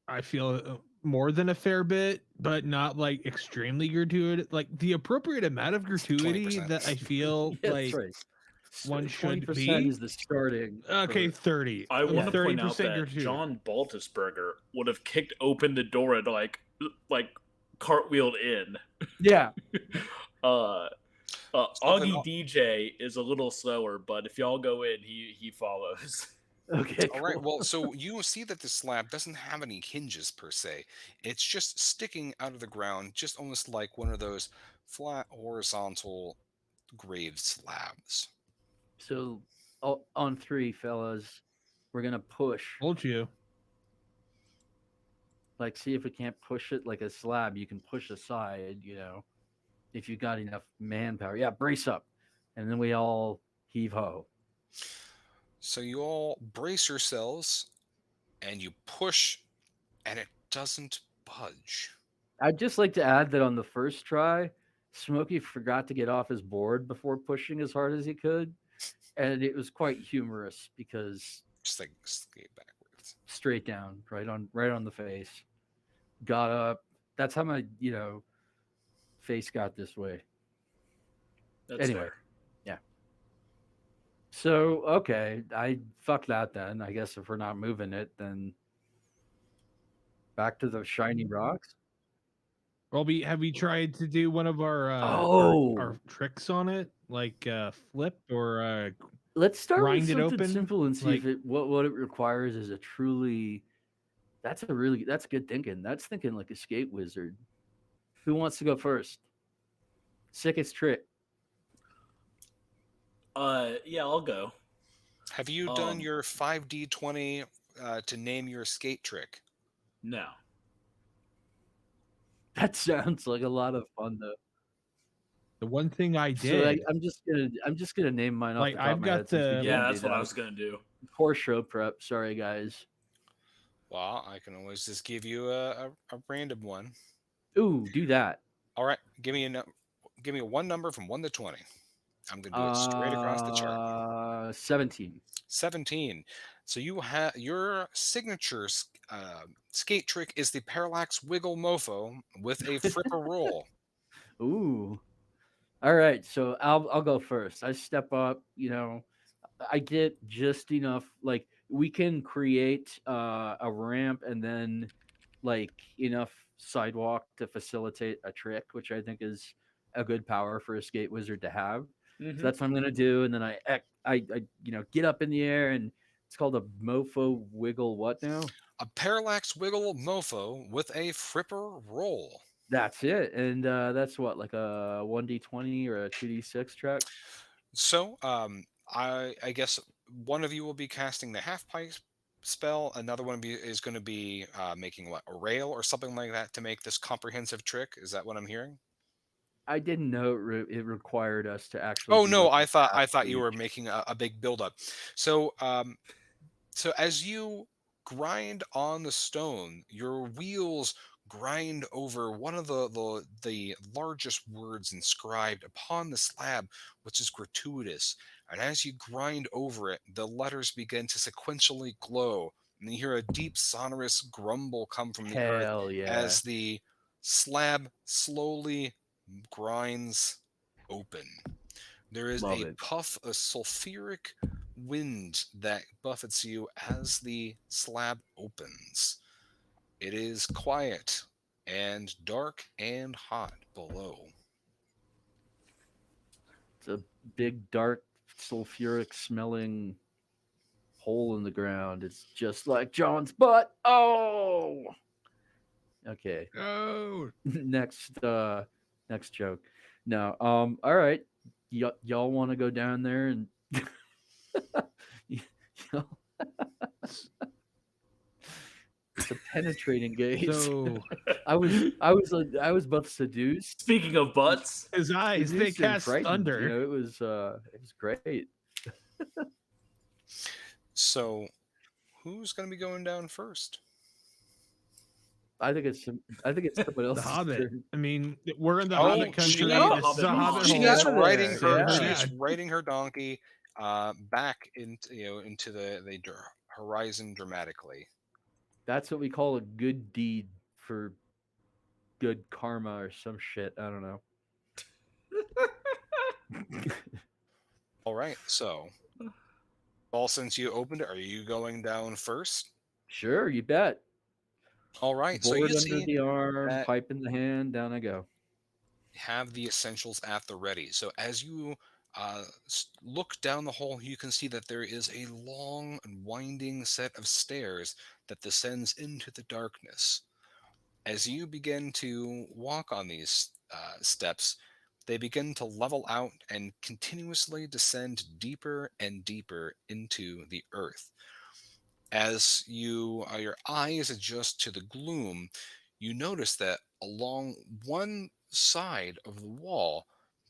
I feel more than a fair bit, but not like extremely gratuitous. Like the appropriate amount of gratuity 20%. that I feel Yeah, like that's right. one should 20% be. is the starting. Okay, For, 30. I want to Thirty point out percent that gratuity. John Baltusberger would have kicked open the door and like cartwheeled in. yeah. Uh, So then, Augie DJ is a little slower, but if y'all go in, he follows. Okay. all Cool. right. Well, so you see that the slab doesn't have any hinges per se. It's just sticking out of the ground, just almost like one of those flat horizontal grave slabs. So on three, fellas, we're gonna push. Told you. Like, see if we can't push it like a slab. You can push aside, if you got enough manpower. Yeah, brace up, and then we all heave ho. So you all brace yourselves and you push, and it doesn't budge. I'd just like to add that on the first try, Smokey forgot to get off his board before pushing as hard as he could, and it was quite humorous because Just like skate backwards. straight down, right on the face, got up. That's how my face got this way. That's Anyway, fair. yeah. So okay, I fuck that then. I guess if we're not moving it, then back to the shiny rocks. Roby, have we tried to do one of Oh, our tricks on it, like flip or let's start with grind it something open? simple and see Like, if what it requires is a truly. That's good thinking. That's thinking like a skate wizard. Who wants to go first? Sickest trick. Yeah, I'll go. Have you done your 5D20 to name your skate trick? No. That sounds like a lot of fun though. the one thing I So did, I'm just gonna name mine off like, the top I've of my got head since we the- Yeah, didn't that's do what I that. was gonna do. Poor show prep. Sorry guys. Well, I can always just give you a random one. Ooh, do that. All right, give me a one number from 1 to 20. I'm going to do it straight across the chart. 17. 17. So you have your signature skate trick is the parallax wiggle mofo with a fripper roll. Ooh. All right, so I'll go first. I step up, I get just enough. Like we can create a ramp and then like enough sidewalk to facilitate a trick, which I think is a good power for a skate wizard to have. So that's what I'm gonna do, and then I get up in the air, and it's called a mofo wiggle. What now? A parallax wiggle mofo with a fripper roll. That's it, and that's what like a 1d20 or a 2d6 track. So, I guess one of you will be casting the half pipe spell. Another one is going to be making what, a rail or something like that to make this comprehensive trick. Is that what I'm hearing? I didn't know it required us to actually Oh do no, like I a thought path you each. were making a big buildup. So so as you grind on the stone, your wheels grind over one of the largest words inscribed upon the slab, which is gratuitous. And as you grind over it, the letters begin to sequentially glow, and you hear a deep sonorous grumble come from the earth Hell yeah. as the slab slowly grinds open. There is Love a it. puff of sulfuric wind that buffets you as the slab opens. It is quiet and dark and hot below. It's a big, dark, sulfuric smelling hole in the ground. It's just like John's butt. Oh, okay. Oh, Next joke. No. All right. Y'all want to go down there and y- y'all, it's a penetrating gaze. so I was both seduced, Speaking of butts, his eyes they seduced and cast frightened. You thunder. know, it was great. So, who's going to be going down first? I think it's someone The else's Hobbit. turn. I mean, we're in the Oh, Hobbit we country. got a This is hobbit a Hobbit monster. Get She out is hole. of riding there. her. So She Yeah. is yeah, riding her donkey back into into the horizon dramatically. That's what we call a good deed for good karma or some shit. I don't know. All right. So, well, since you opened it, are you going down first? Sure, you bet. All right. So Board you under see the arm, that pipe in the hand, down I go. have the essentials at the ready. So as you look down the hole, you can see that there is a long and winding set of stairs that descends into the darkness. As you begin to walk on these steps, they begin to level out and continuously descend deeper and deeper into the earth. As your eyes adjust to the gloom, you notice that along one side of the wall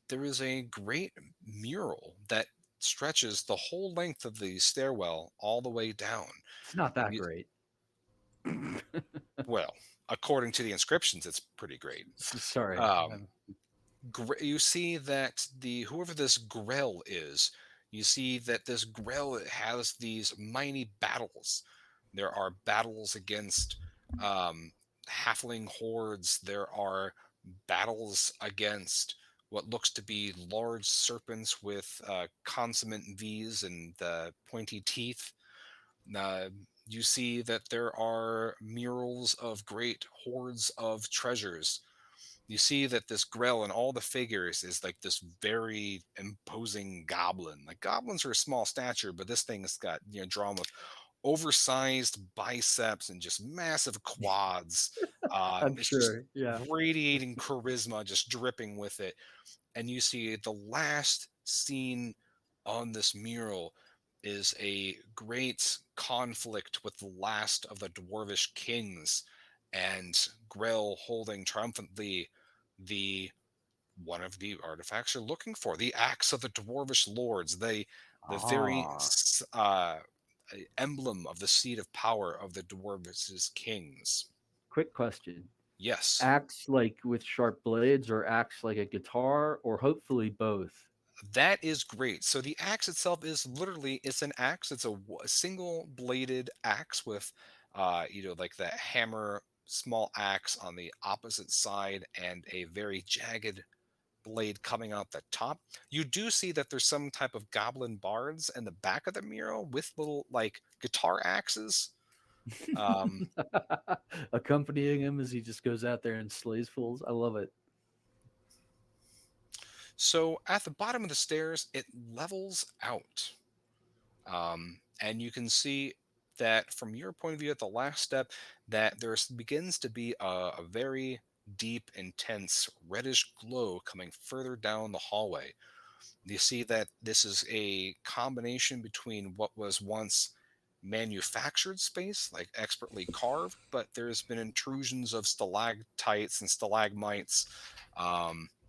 there is a great mural that stretches the whole length of the stairwell all the way down. It's not that You, great. well, according to the inscriptions, it's pretty great. Sorry. Um, you see that the whoever this Grell is, you see that this Grell has these mighty battles. There are battles against um, halfling hordes. There are battles against what looks to be large serpents with consonant V's and pointy teeth. Uh, you see that there are murals of great hordes of treasures. You see that this Grell and all the figures is like this very imposing goblin. Like goblins are a small stature, but this thing has got drawn with oversized biceps and just massive quads. I'm It's just sure. Yeah. radiating charisma, just dripping with it. And you see the last scene on this mural is a great conflict with the last of the dwarvish kings, and Grell holding triumphantly the one of the artifacts you're looking for, the axe of the dwarvish lords, the very Ah. emblem of the seat of power of the dwarvish kings. Quick question. Yes, Axe like with sharp blades or axe like a guitar or hopefully both? that is great. So the axe itself is literally it's an axe. It's a single bladed axe with like the hammer small axe on the opposite side and a very jagged blade coming out the top. You do see that there's some type of goblin bards in the back of the mural with little like guitar axes. Um, Accompanying him as he just goes out there and slays fools. I love it. so at the bottom of the stairs, it levels out. And you can see that from your point of view at the last step, that there begins to be a very deep, intense reddish glow coming further down the hallway. You see that this is a combination between what was once manufactured space, like expertly carved, but there's been intrusions of stalactites and stalagmites.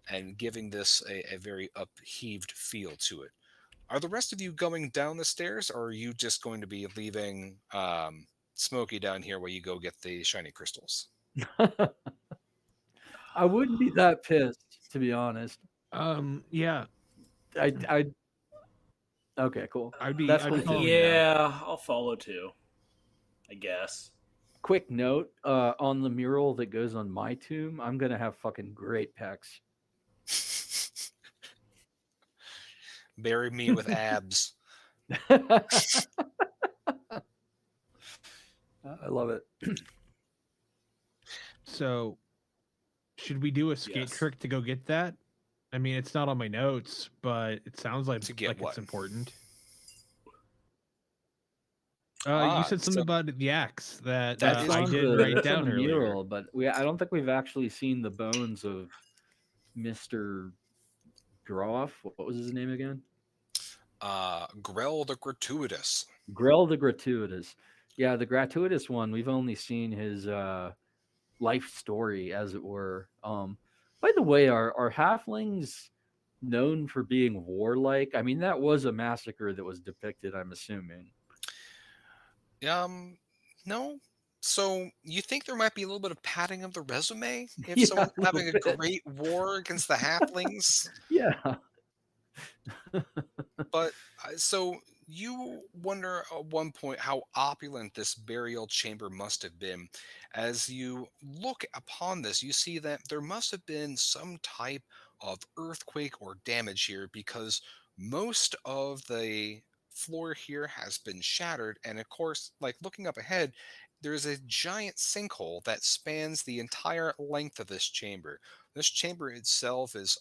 and giving this a very upheaved feel to it. Are the rest of you going down the stairs, or are you just going to be leaving Smokey down here where you go get the shiny crystals? I wouldn't be that pissed, to be honest. Yeah, I okay, cool. I'd be following down. Yeah, I'll follow too. I guess. Quick note, on the mural that goes on my tomb, I'm gonna have fucking great pecs. Bury me with abs. I love it. So, should we do a skate Yes. trick to go get that? I mean, it's not on my notes, but it sounds like To get what? it's important. Ah, You said something so about the axe that that is I correct. did write That's on down the earlier. mural, but I don't think we've actually seen the bones of Mr. Groff. What was his name again? Grell the Gratuitous. Grell the Gratuitous. Yeah, the gratuitous one, we've only seen his life story, as it were. By the way, are halflings known for being warlike? I mean, that was a massacre that was depicted, I'm assuming. No. So you think there might be a little bit of padding of the resume if Yeah, someone's a little having a bit. great war against the halflings? Yeah. But so you wonder at one point how opulent this burial chamber must have been. As you look upon this, you see that there must have been some type of earthquake or damage here because most of the floor here has been shattered. And of course, like looking up ahead, there's a giant sinkhole that spans the entire length of this chamber. This chamber itself is,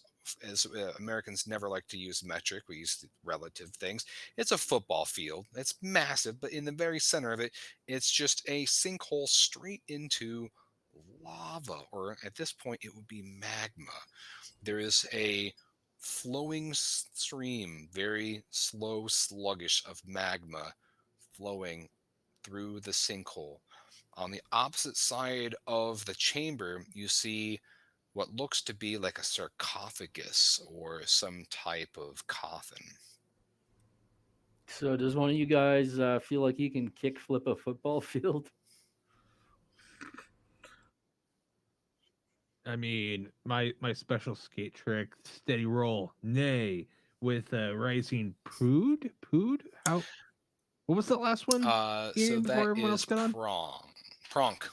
as Americans never like to use metric, we use relative things. It's a football field. It's massive, but in the very center of it, it's just a sinkhole straight into lava, or at this point, it would be magma. There is a flowing stream, very slow, sluggish, of magma flowing through the sinkhole. On the opposite side of the chamber, you see what looks to be like a sarcophagus or some type of coffin. So, does one of you guys feel like you can kick flip a football field? I mean, my special skate trick, steady roll, nay, with rising pood. How? What was that last one? So Ian, before that everyone else is got on. pronk.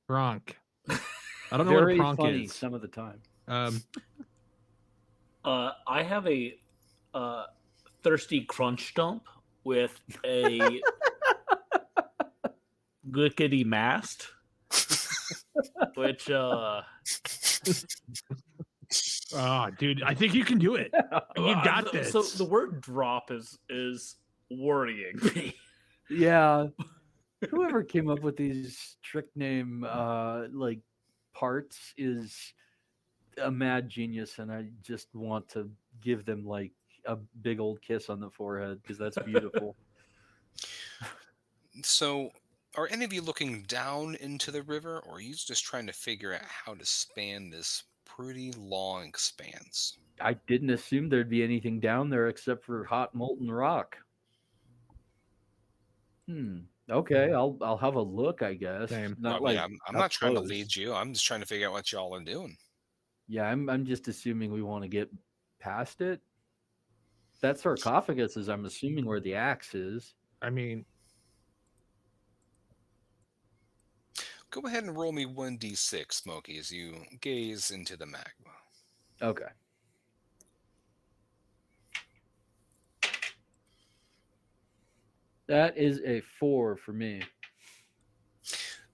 Pronk. I don't know Very what a pronk funny is. some of the time. I have a thirsty crunch dump with a lickety mast, which Oh, dude, I think you can do it. You got this. So the word drop is worrying me. Yeah. Whoever came up with these trick name like parts is a mad genius, and I just want to give them like a big old kiss on the forehead because that's beautiful. So, are any of you looking down into the river, or are you just trying to figure out how to span this pretty long expanse? I didn't assume there'd be anything down there except for hot molten rock. Okay, I'll have a look, I guess. Same. Not I mean, like I'm up not trying to close. lead you. I'm just trying to figure out what y'all are doing. Yeah, I'm just assuming we want to get past it. That sarcophagus is, I'm assuming, where the axe is. I mean, Go ahead and roll me 1d6, Smokey, as you gaze into the magma. Okay. That is a 4 for me.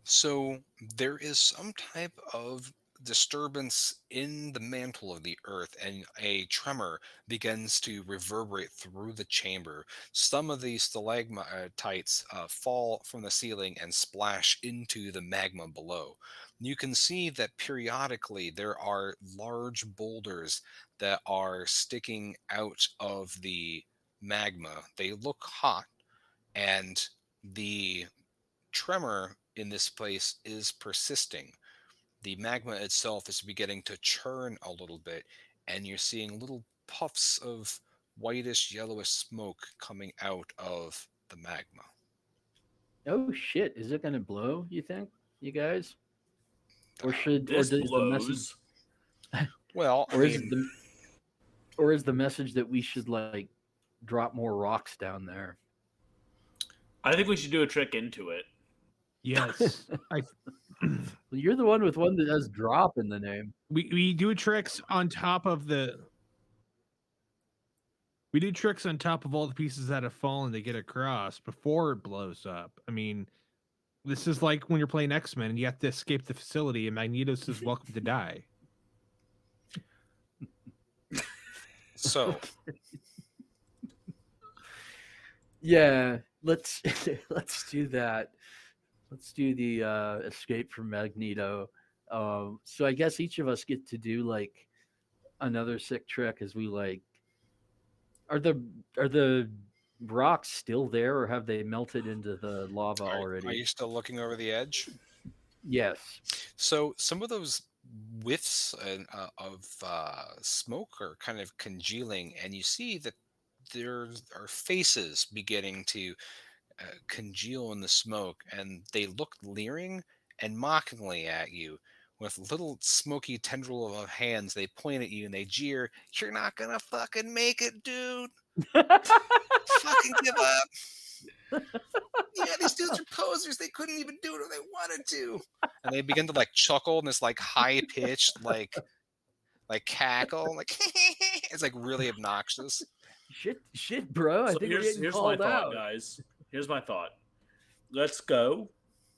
So there is some type of disturbance in the mantle of the earth, and a tremor begins to reverberate through the chamber. Some of these stalagmites fall from the ceiling and splash into the magma below. You can see that periodically there are large boulders that are sticking out of the magma. They look hot, and the tremor in this place is persisting. the magma itself is beginning to churn a little bit, and you're seeing little puffs of whitish, yellowish smoke coming out of the magma. Oh shit! Is it gonna blow? You think, you guys, or This does the message, blows. Well, I or is mean, the or is the message that we should like drop more rocks down there? I think we should do a trick into it. Yes. Well, you're the one with one that has drop in the name. We do tricks on top of all the pieces that have fallen to get across before it blows up. I mean, this is like when you're playing X-Men and you have to escape the facility and Magneto says welcome to die. so Yeah, let's let's do that. Let's do the escape from Magneto. So I guess each of us get to do like another sick trick as we like. Are the rocks still there, or have they melted into the lava are already? you still looking over the edge? Yes. So some of those whiffs of smoke are kind of congealing, and you see that there are faces beginning to congeal in the smoke, and they look leering and mockingly at you. With little smoky tendril of hands, they point at you and they jeer, "You're not gonna fucking make it, dude! Fucking give up! Yeah, these dudes are posers. They couldn't even do it if they wanted to." And they begin to like chuckle in this like high pitched like cackle, like it's like really obnoxious. Shit, bro. I So think we're getting here's my called thought, out. guys. Here's my thought. Let's go.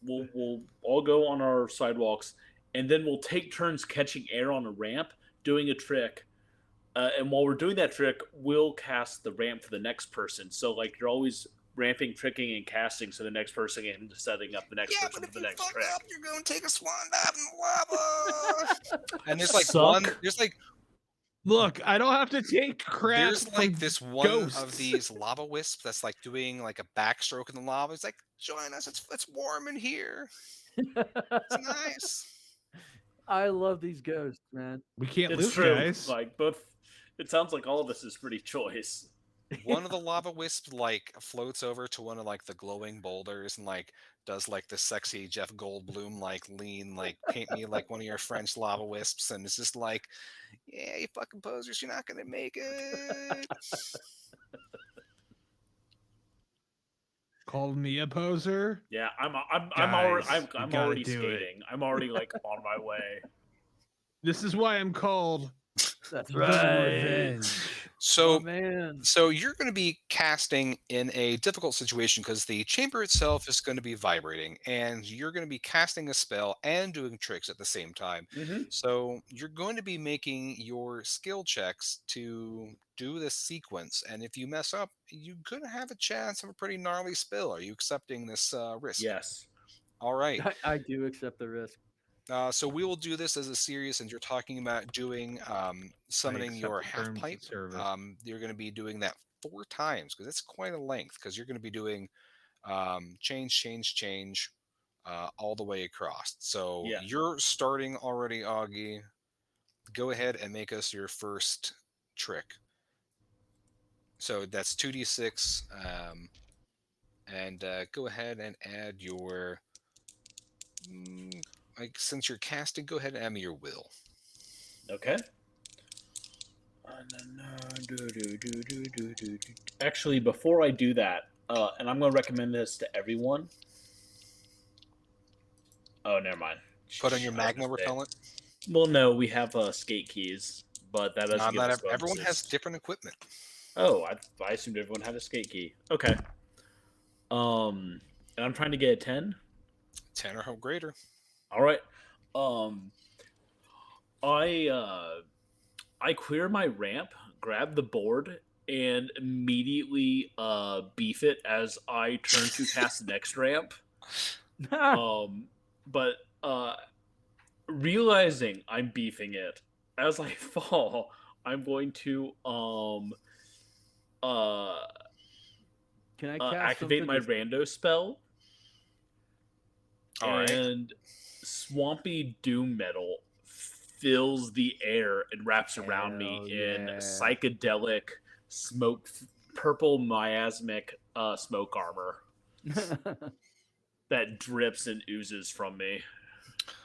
We'll all go on our sidewalks, and then we'll take turns catching air on a ramp, doing a trick. And while we're doing that trick, we'll cast the ramp for the next person. So like you're always ramping, tricking, and casting, so the next person and setting up the next Yeah, person but for if the you next fuck trick. up, you're gonna take a swan dive in the lava. And Suck. Look, I don't have to take crap. There's like from this one of ghosts. these lava wisps that's like doing like a backstroke in the lava. It's like, join us. It's warm in here. It's nice. I love these ghosts, man. We can't It's lose, true. guys. Like both. It sounds like all of this is pretty choice. One of the lava wisps like floats over to one of like the glowing boulders and like does like the sexy Jeff Goldblum like lean like paint me like one of your French lava wisps, and it's just like, yeah, you fucking posers, you're not gonna make it. Called me a poser. Yeah, I'm already Guys, we I'm gotta already do it. skating. I'm already like on my way. This is why I'm called That's the right. Revenge. So Oh man. So you're going to be casting in a difficult situation because the chamber itself is going to be vibrating, and you're going to be casting a spell and doing tricks at the same time. Mm-hmm. So you're going to be making your skill checks to do this sequence, and if you mess up, you're going to have a chance of a pretty gnarly spill. Are you accepting this risk? Yes. All right. I do accept the risk. So we will do this as a series, and you're talking about doing summoning accept your the half terms of pipe. service. You're going to be doing that 4 times because it's quite a length. Because you're going to be doing change all the way across. So Yeah. you're starting already, Augie. Go ahead and make us your first trick. So that's 2d6, and go ahead and add your. Like since you're casting, go ahead and add me your will. Okay. Actually, before I do that, and I'm going to recommend this to everyone. Oh, never mind. Put on your magma repellent. Well, no, we have skate keys, but that doesn't give us everyone has bonuses. different equipment. Oh, I assumed everyone had a skate key. Okay. And I'm trying to get a 10. 10 or greater. All right. I clear my ramp, grab the board, and immediately beef it as I turn to cast the next ramp. But realizing I'm beefing it as I fall, I'm going to Can I cast activate my something rando spell. All right. and swampy doom metal fills the air and wraps around me Hell in yeah. psychedelic smoke, purple miasmic smoke armor that drips and oozes from me.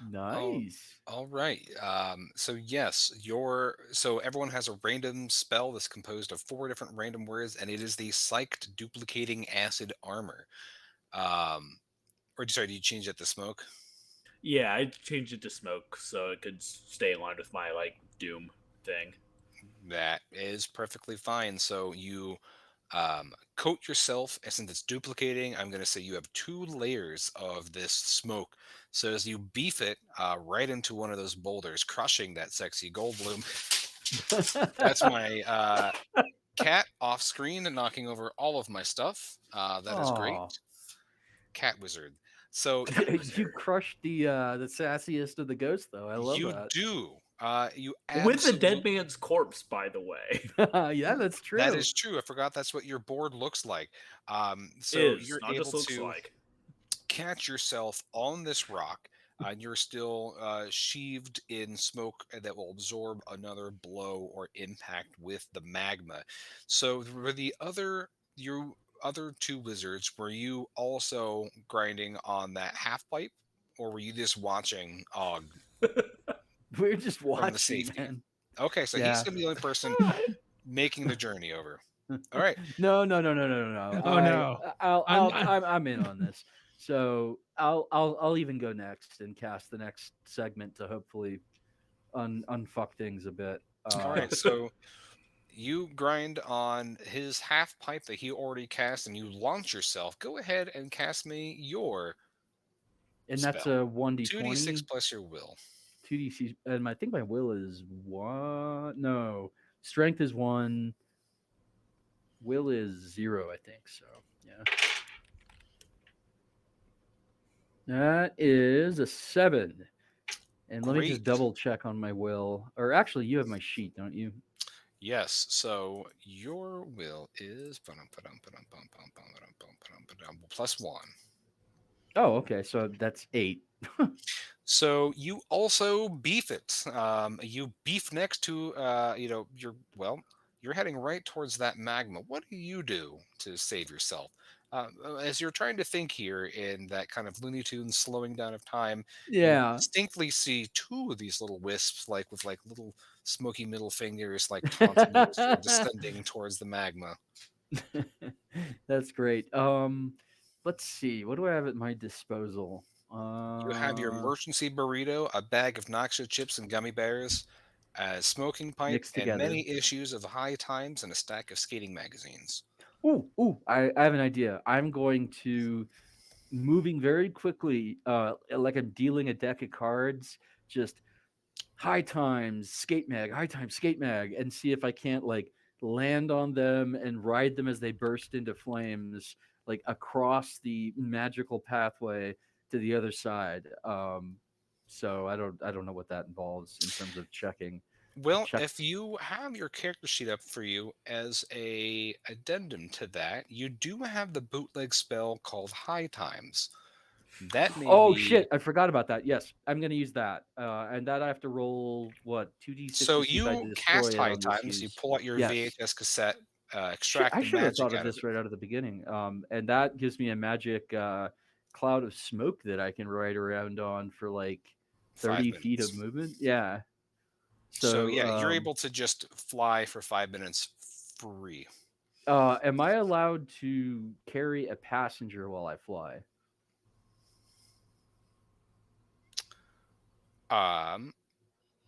Oh, Nice. all right. So yes, so everyone has a random spell that's composed of four different random words, and it is the psyched duplicating acid armor. Um, or sorry, did you change it to smoke? Yeah, I changed it to smoke so it could stay in line with my like doom thing. That is perfectly fine. So you coat yourself, and since it's duplicating, I'm going to say you have two layers of this smoke. So as you beef it right into one of those boulders, crushing that sexy gold bloom. That's my cat off screen and knocking over all of my stuff. That is great. Oh, Cat wizard. So you crushed the sassiest of the ghosts, though. I love you that. do. You With a absolutely. dead man's corpse, by the way. Yeah, that's That true. is true. I forgot that's what your board looks like. So Is you're not just able looks to like. catch yourself on this rock. And you're still sheathed in smoke that will absorb another blow or impact with the magma. So were you other two wizards, were you also grinding on that half pipe, or were you just watching Og We're just from the watching, safety? man. Okay, so he's Yeah. gonna be the only person making the journey over. All right. No, no, no, no, no, no, no. Oh no. I'm I'm in on this. So I'll even go next and cast the next segment to hopefully unfuck things a bit. All right. So you grind on his half pipe that he already cast and you launch yourself. Go ahead and cast me your And that's spell. a 1d20, 2d6 plus your will. 2d6, and I think my will is one. No, strength is one. Will is zero, I think. So yeah, that is a 7. And let me just Great. double check on my will. Or actually, you have my sheet, don't you? Yes. So your will is +1. Oh, okay. So that's 8. So you also beef it. You beef next to, you're heading right towards that magma. What do you do to save yourself? As you're trying to think here in that kind of Looney Tunes slowing down of time, you Yeah. distinctly see two of these little wisps, like with like little smoky middle fingers, like taunting you as you're descending towards the magma. That's great. Let's see. What do I have at my disposal? You have your emergency burrito, a bag of nacho chips and gummy bears, a smoking pipe, Mixed and together. many issues of High Times and a stack of skating magazines. Ooh, I have an idea. I'm going to moving very quickly, like I'm dealing a deck of cards, just high times, skate mag, and see if I can't like land on them and ride them as they burst into flames, like across the magical pathway to the other side. So I don't know what that involves in terms of checking. Well, Check. if you have your character sheet up for you as a addendum to that, you do have the bootleg spell called High Times. That may Oh be shit! I forgot about that. Yes, I'm gonna use that, and that I have to roll what 2d6 so to see if I you cast destroy it High on this Times, you use. pull out your Yes. VHS cassette, Shit, extract I the should have magic thought of out of this it. right out of the beginning. And that gives me a magic cloud of smoke that I can ride around on for like 5 30 feet of minutes. movement. Yeah. So So, yeah, you're able to just fly for 5 minutes free. am I allowed to carry a passenger while I fly? Um,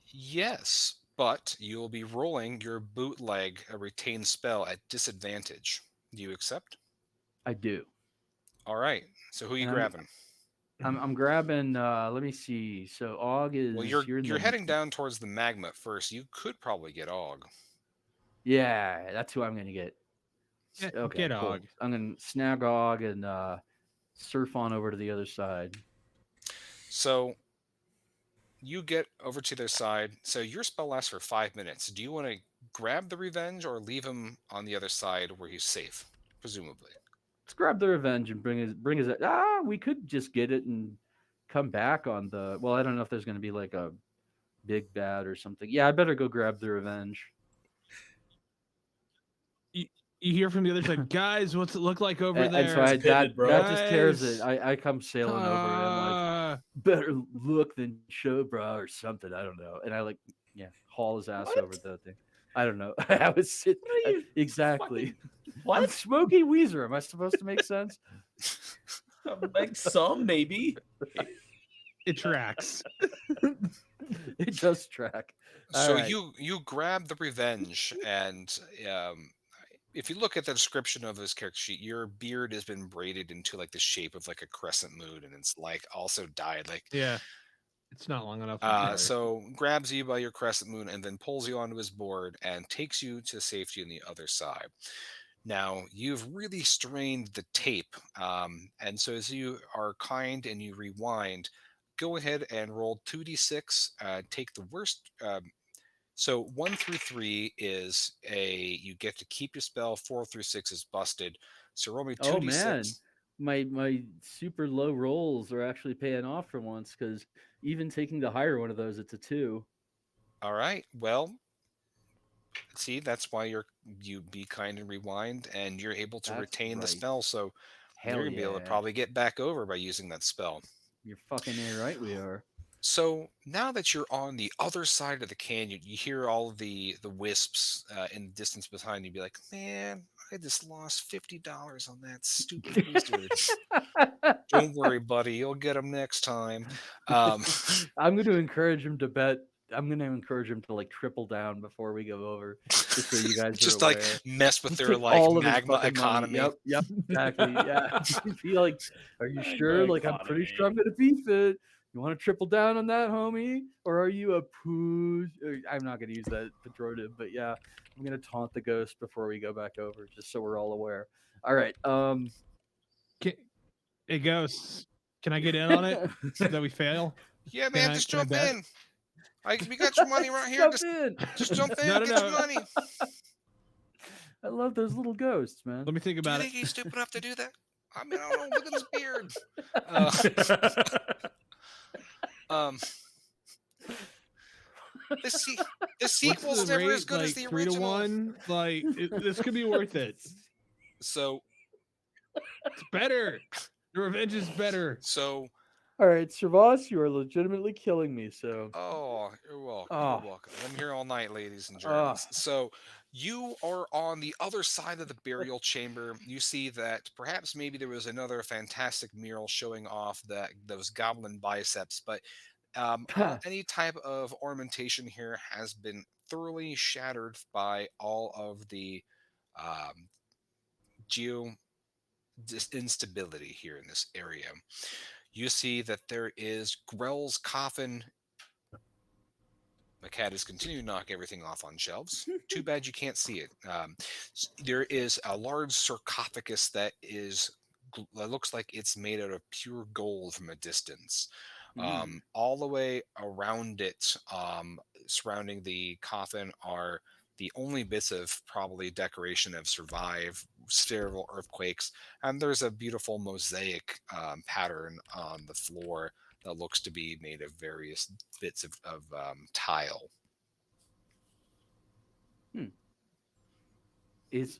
yes, but you'll be rolling your bootleg a retained spell at disadvantage. Do you accept? I do. All right. So who you And I'm grabbing? I'm, I'm grabbing. Let me see. So Og Well, is you're in you're the heading down towards the magma first. You could probably get Og. yeah. That's who I'm gonna get. Okay, get Og. cool. I'm gonna snag Og and surf on over to the other side. So you get over to their side. So your spell lasts for 5 minutes. Do you want to grab the revenge or leave him on the other side where he's safe, presumably? Let's grab the revenge and bring his. We could just get it and come back on the. Well, I don't know if there's going to be like a big bad or something. Yeah, I better go grab the revenge. You hear from the other side, guys, what's it look like over there? And so pitted, bro. that just tears it. Guys, I come sailing over and like, better look than show, bro, or something. I don't know. And I like, haul his ass over the thing. I don't know. I was sitting exactly. What? I'm Smokey Weezer. Am I supposed to make sense? Like some, maybe. It tracks. It does track. So right. you grab the revenge, and if you look at the description of his character sheet, your beard has been braided into like the shape of like a crescent moon, and it's like also dyed. Like, Yeah, it's not long enough. I'm sorry. so grabs you by your crescent moon and then pulls you onto his board and takes you to safety on the other side. Now you've really strained the tape, and so as you are kind and you rewind, go ahead and roll 2d6. Take the worst. So 1 through 3 is you get to keep your spell. 4 through 6 is busted. So roll me 2d6. Oh man, my super low rolls are actually paying off for once, because even taking the higher one of those, it's a 2. All right. Well, see, that's why you be kind and rewind, and you're able to retain the spell. So you're gonna be able to probably get back over by using that spell. You're fucking A right, we are. So now that you're on the other side of the canyon, you hear all of the wisps in the distance behind you. Be like, man, I just lost $50 on that stupid wizard. Don't worry, buddy, you'll get them next time. I'm going to encourage him to bet. I'm going to encourage him to like triple down before we go over, just so you guys just are like aware. mess with Just their take like all of his magma fucking money. economy. Yep, exactly. Yeah. Be like, are you sure? Like, I'm pretty sure I'm going to beef it. You want to triple down on that, homie? Or are you a push? I'm not going to use that pejorative, but yeah, I'm going to taunt the ghost before we go back over, just so we're all aware. All right. Hey, ghosts, can I get in on it so that we fail? Yeah, man, just jump in. We got your money right here. Just jump in. Get your money. I love those little ghosts, man. Let me think about it. Do you think he's stupid enough to do that? I mean, I don't know. Look at his beard. The sequel's never as good as the original. 3-1. Like this could be worth it. So it's better. The revenge is better. So. All right, Servas, you are legitimately killing me. So. Oh, you're welcome. You're welcome. I'm here all night, ladies and gentlemen. So you are on the other side of the burial chamber. You see that perhaps maybe there was another fantastic mural showing off those goblin biceps, but any type of ornamentation here has been thoroughly shattered by all of the instability here in this area. You see that there is Grell's coffin. My cat is continuing to knock everything off on shelves. Too bad you can't see it. There is a large sarcophagus that looks like it's made out of pure gold from a distance. All the way around it, surrounding the coffin, are the only bits of probably decoration have survived several earthquakes, and there's a beautiful mosaic pattern on the floor that looks to be made of various bits of tile.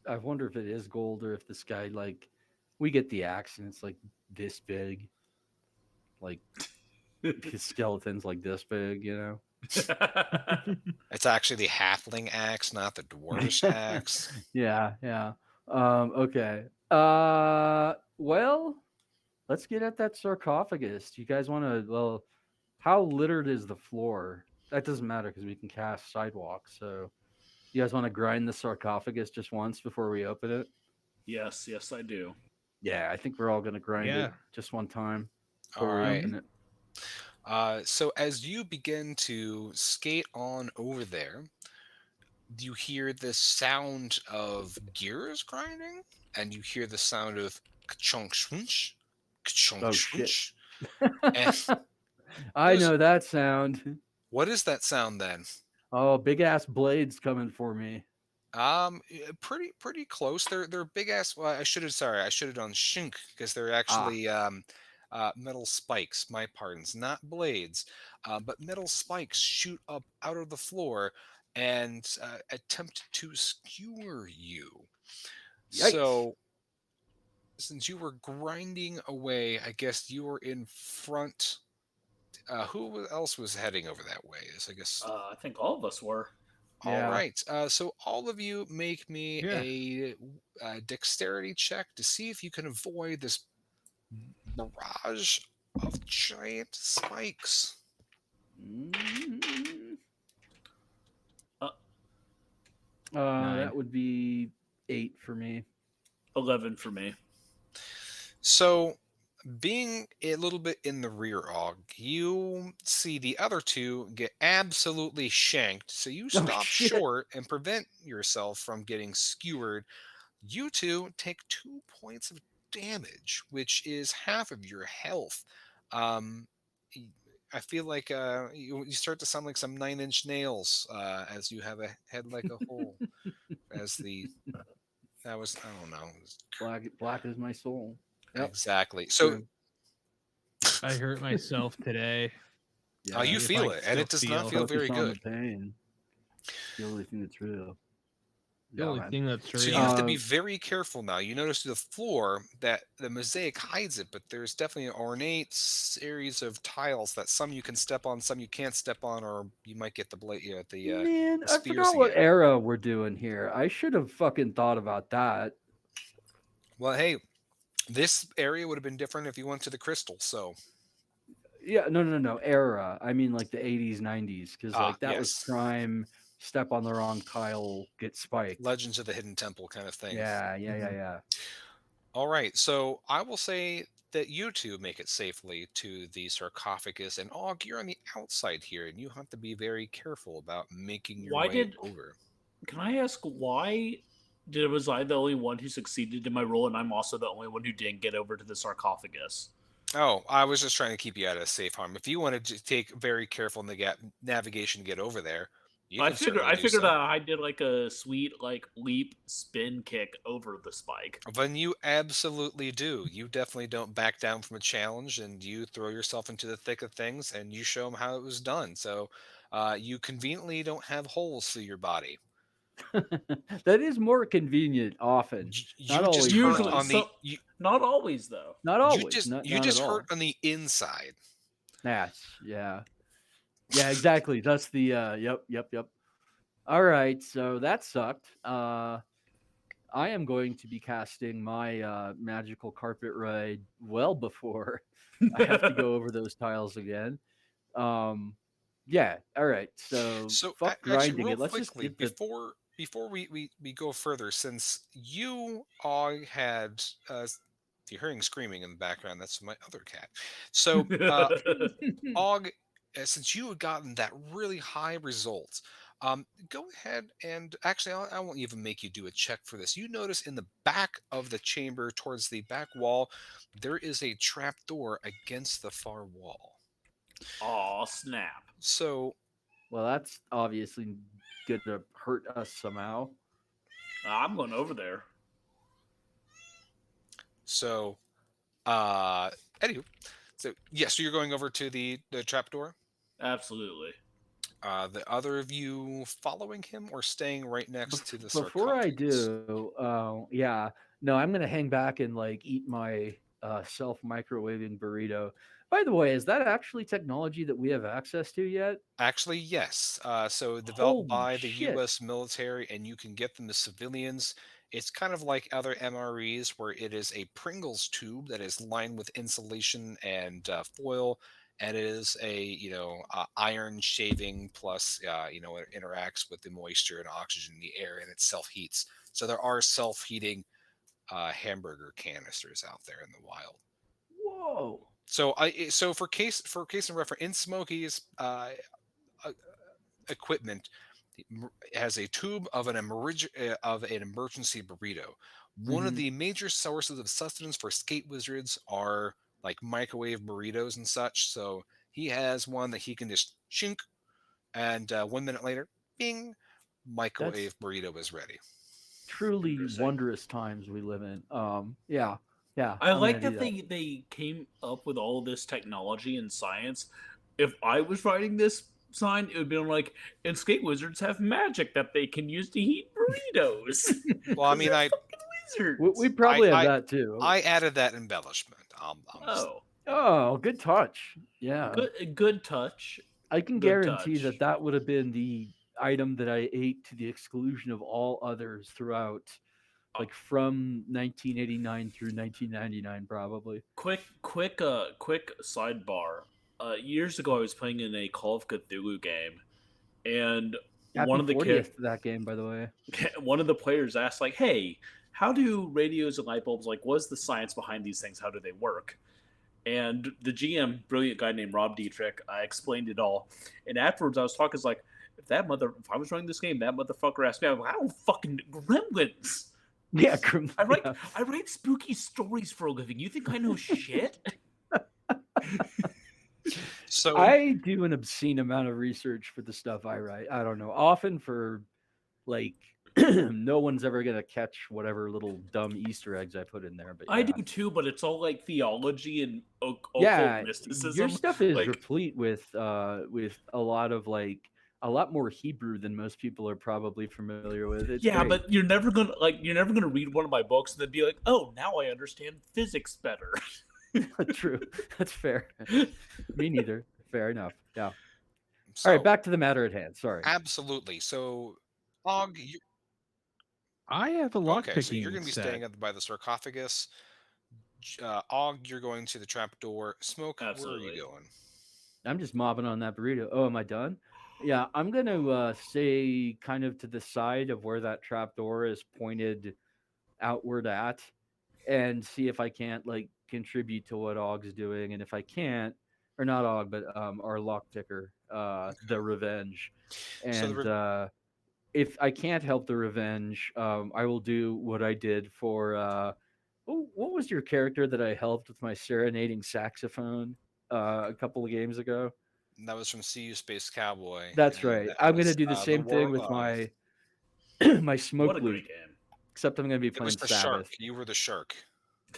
I wonder if it is gold, or if this guy, like, we get the axe and it's like this big, like his skeleton's like this big, you know. It's actually the halfling axe, not the dwarvish axe. Yeah. Okay. Well, let's get at that sarcophagus. Do you guys want to? Well, how littered is the floor? That doesn't matter because we can cast sidewalk. So, you guys want to grind the sarcophagus just once before we open it? Yes, I do. Yeah, I think we're all gonna grind it just one time before we open it. So as you begin to skate on over there, you hear the sound of gears grinding, and you hear the sound of ka-chunk shunch, ka-chunk shunch. I know that sound. What is that sound then? Oh, big ass blades coming for me. Pretty close. They're big ass. Well, I should have done shunk, because they're actually metal spikes, my pardons, not blades, but metal spikes shoot up out of the floor and attempt to skewer you. Yikes. So, since you were grinding away, I guess you were in front. Who else was heading over that way? Is I guess. I think all of us were. All Yeah. right. So all of you make me Yeah. a dexterity check to see if you can avoid this barrage of giant spikes. Mm, Uh, that would be 8 for me. 11 for me. So, being a little bit in the rear, Og, you see the other two get absolutely shanked. So you Oh stop shit. short and prevent yourself from getting skewered. You two take 2 points of damage, which is half of your health. Um, y- I feel like you start to sound like some 9 Inch Nails as you have a head like a hole. As the that was I don't know Black is my soul. Yep. exactly. So True. I hurt myself today. Yeah. you See if feel I it, and still it does not feel feel Focus very on good. the pain. The only thing that's real. the Yeah, only man. thing that's So real. you have to be very careful now. You notice the floor that the mosaic hides it, but there's definitely an ornate series of tiles that some you can step on, some you can't step on, or you might get the blade, Man, the I spears forgot what again. era we're doing here. I should have fucking thought about that. Well, hey, this area would have been different if you went to the crystal. So, Yeah, no. Era. I mean, like the 80s, 90s, because like that was yes, prime. Step on the wrong tile, get spiked. Legends of the Hidden Temple kind of thing. Yeah. All right, so I will say that you two make it safely to the sarcophagus, and Og, you're on the outside here, and you have to be very careful about making your Why way did? over. Can I ask why? Was I the only one who succeeded in my role, and I'm also the only one who didn't get over to the sarcophagus? Oh, I was just trying to keep you out of safe harm. If you wanted to take very careful navigation to get over there, you I can figured certainly I do figured so. that I did like a sweet leap spin kick over the spike. Then you absolutely do. You definitely don't back down from a challenge, and you throw yourself into the thick of things, and you show them how it was done. So, you conveniently don't have holes through your body. That is more convenient often. Not You just always hurt though. Usually, on the so not always though. Not always. you Not at just hurt all. on the inside. Yes. Yeah. Yeah, exactly. That's the yep. All right, so that sucked. I am going to be casting my magical carpet ride well before I have to go over those tiles again. Um, yeah, all right. So So fuck actually, grinding real it. Let's just quickly, get the before we go further, since you all had you're hearing screaming in the background, that's my other cat. So Og, since you had gotten that really high result, go ahead and actually, I won't even make you do a check for this. You notice in the back of the chamber, towards the back wall, there is a trap door against the far wall. Aw, snap. So, well, that's obviously gonna hurt us somehow. I'm going over there. so, anywho, so yes, so you're going over to the trap door. Absolutely. The other of you following him or staying right next to the Before I sarcophagus? do, yeah, no, I'm gonna hang back and like eat my self microwaving burrito. By the way, is that actually technology that we have access to yet? Actually, yes. So developed Holy by the shit! U.S. military, and you can get them to civilians. It's kind of like other MREs, where it is a Pringles tube that is lined with insulation and foil, and it is a iron shaving plus it interacts with the moisture and oxygen in the air, and it self heats. So there are self heating hamburger canisters out there in the wild. Whoa! So for case and reference, in Smokies uh, equipment has a tube of of an emergency burrito. One of Hmm. the major sources of sustenance for skate wizards are like microwave burritos and such. So he has one that he can just shink, and 1 minute later, bing, That's microwave burrito is ready. truly Interesting. wondrous times we live in. Yeah. Yeah, I I'm gonna like do that that. they came up with all this technology and science. If I was writing this sign, it would be like, and skate wizards have magic that they can use to heat burritos. Well, I Because mean, they're fucking We wizards. probably have that too. I added that embellishment. Oh, Oh, good touch. Yeah. good touch. I can Good guarantee touch. that that would have been the item that I ate to the exclusion of all others throughout, like from 1989 through 1999, probably. Quick sidebar. Years ago, I was playing in a Call of Cthulhu game, and Happy one of the 40th to that game, by the way. one of the players asked, like, "Hey, how do radios and light bulbs, like, what's the science behind these things? How do they work?" And the GM, brilliant guy named Rob Dietrich, I explained it all. And afterwards, I was talking, like, if I was running this game, that motherfucker asked me, I'm like, I don't fucking gremlins. Yeah, I write spooky stories for a living. You think I know shit? So I do an obscene amount of research for the stuff I write. I don't know. Often for like no one's ever gonna catch whatever little dumb Easter eggs I put in there. But I yeah. do too, but it's all like theology and occult Yeah, mysticism. your stuff is like, replete with a lot of like a lot more Hebrew than most people are probably familiar with. It's yeah, great. but you're never gonna read one of my books and then be like, oh, now I understand physics better. True. That's fair. Me neither. Fair enough. Yeah. so All right, back to the matter at hand. Sorry. absolutely. So, Og, I have a lock okay, so you're picking going to be set. staying by the sarcophagus. Og, you're going to the trapdoor. Smoke, where are Absolutely. you going? I'm just mobbing on that burrito. Oh, am I done? Yeah, I'm gonna stay kind of to the side of where that trap door is pointed outward at, and see if I can't like contribute to what Og's doing, and if I can't, or not Og, but our lock picker, the revenge, So the and if I can't help the revenge, I will do what I did for. What was your character that I helped with my serenading saxophone a couple of games ago? that was from See You Space Cowboy. That's And right. that I'm gonna was do the the same thing War with Love. my my smoke What a loot, great game. except I'm gonna be It was playing the Sabbath. shark. You were the shark.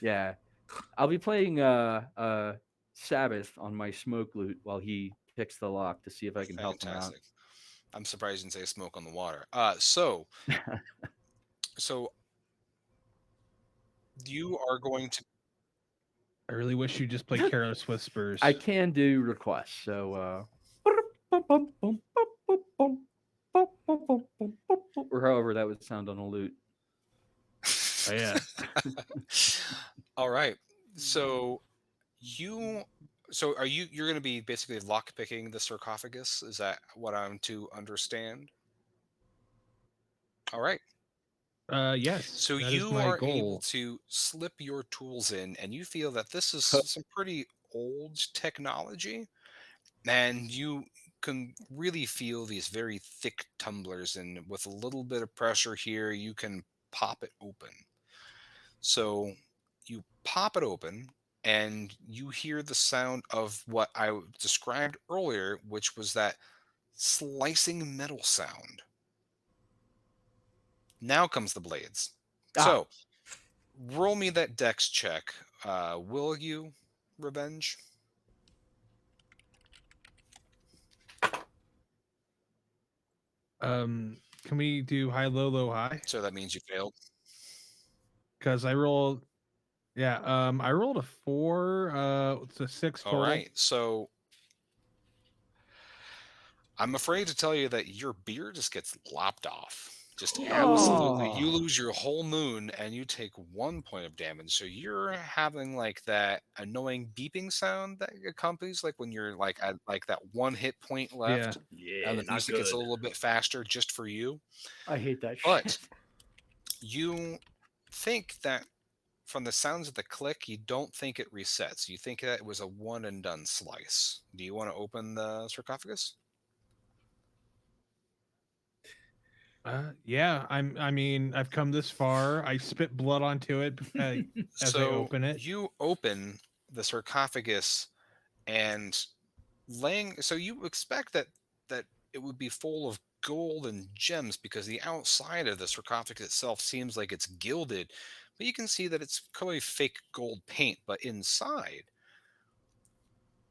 Yeah, I'll be playing Sabbath on my smoke loot while he picks the lock to see if I can help him out. Fantastic. I'm surprised you didn't say smoke on the water. So you are going to. I really wish you just played Careless Whispers. I can do requests, so or however that would sound on a lute. Oh, yeah. All right. So are you're going to be basically lock picking the sarcophagus? Is that what I'm to understand? All right. Yes. So that is you my are goal. able to slip your tools in, and you feel that this is some pretty old technology, and you can really feel these very thick tumblers, and with a little bit of pressure here, you can pop it open. So you pop it open, and you hear the sound of what I described earlier, which was that slicing metal sound. Now comes the blades. So roll me that dex check. Will you, Revenge? Can we do high, low, low, high? So that means you failed. Because I rolled, I rolled a 4. It's a 6 total. All right. So I'm afraid to tell you that your beard just gets lopped off. Just absolutely. You lose your whole moon and you take 1 point of damage. So you're having like that annoying beeping sound that accompanies like when you're like at like that 1 hit point left. Yeah, And the not music gets a good. little bit faster just for you. I hate that But shit. you think that from the sounds of the click, you don't think it resets. You think that it was a one and done slice. Do you want to open the sarcophagus? Yeah, I mean, I've come this far. I spit blood onto it as I open it. You open the sarcophagus and laying. So you expect that it would be full of gold and gems because the outside of the sarcophagus itself seems like it's gilded, but you can see that it's clearly fake gold paint. But inside,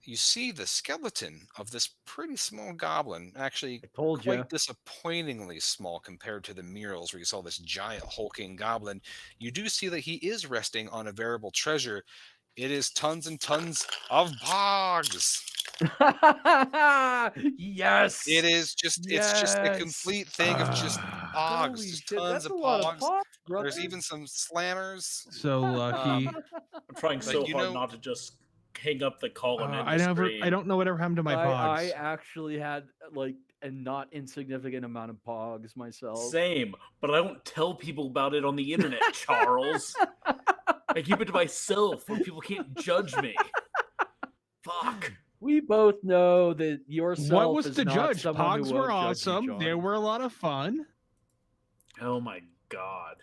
you see the skeleton of this pretty small goblin, actually I told quite you. disappointingly small compared to the murals where you saw this giant hulking goblin. You do see that he is resting on a variable treasure. It is tons and tons of bogs. Yes. It's just a Yes. complete thing of just pogs, Holy just shit, tons that's of a lot of pogs. pop, There's brother. even some slammers. So lucky. I'm trying so you hard know, not to just hang up the call and end I the never. I stream. don't know whatever happened to my I pogs. actually had like a not insignificant amount of pogs myself. Same, but I don't tell people about it on the internet, Charles. I keep it to myself where people can't judge me. Fuck. We both know that yourself What was is to not judge? someone who Pogs won't were judge you, awesome. John. They were a lot of fun. Oh my god.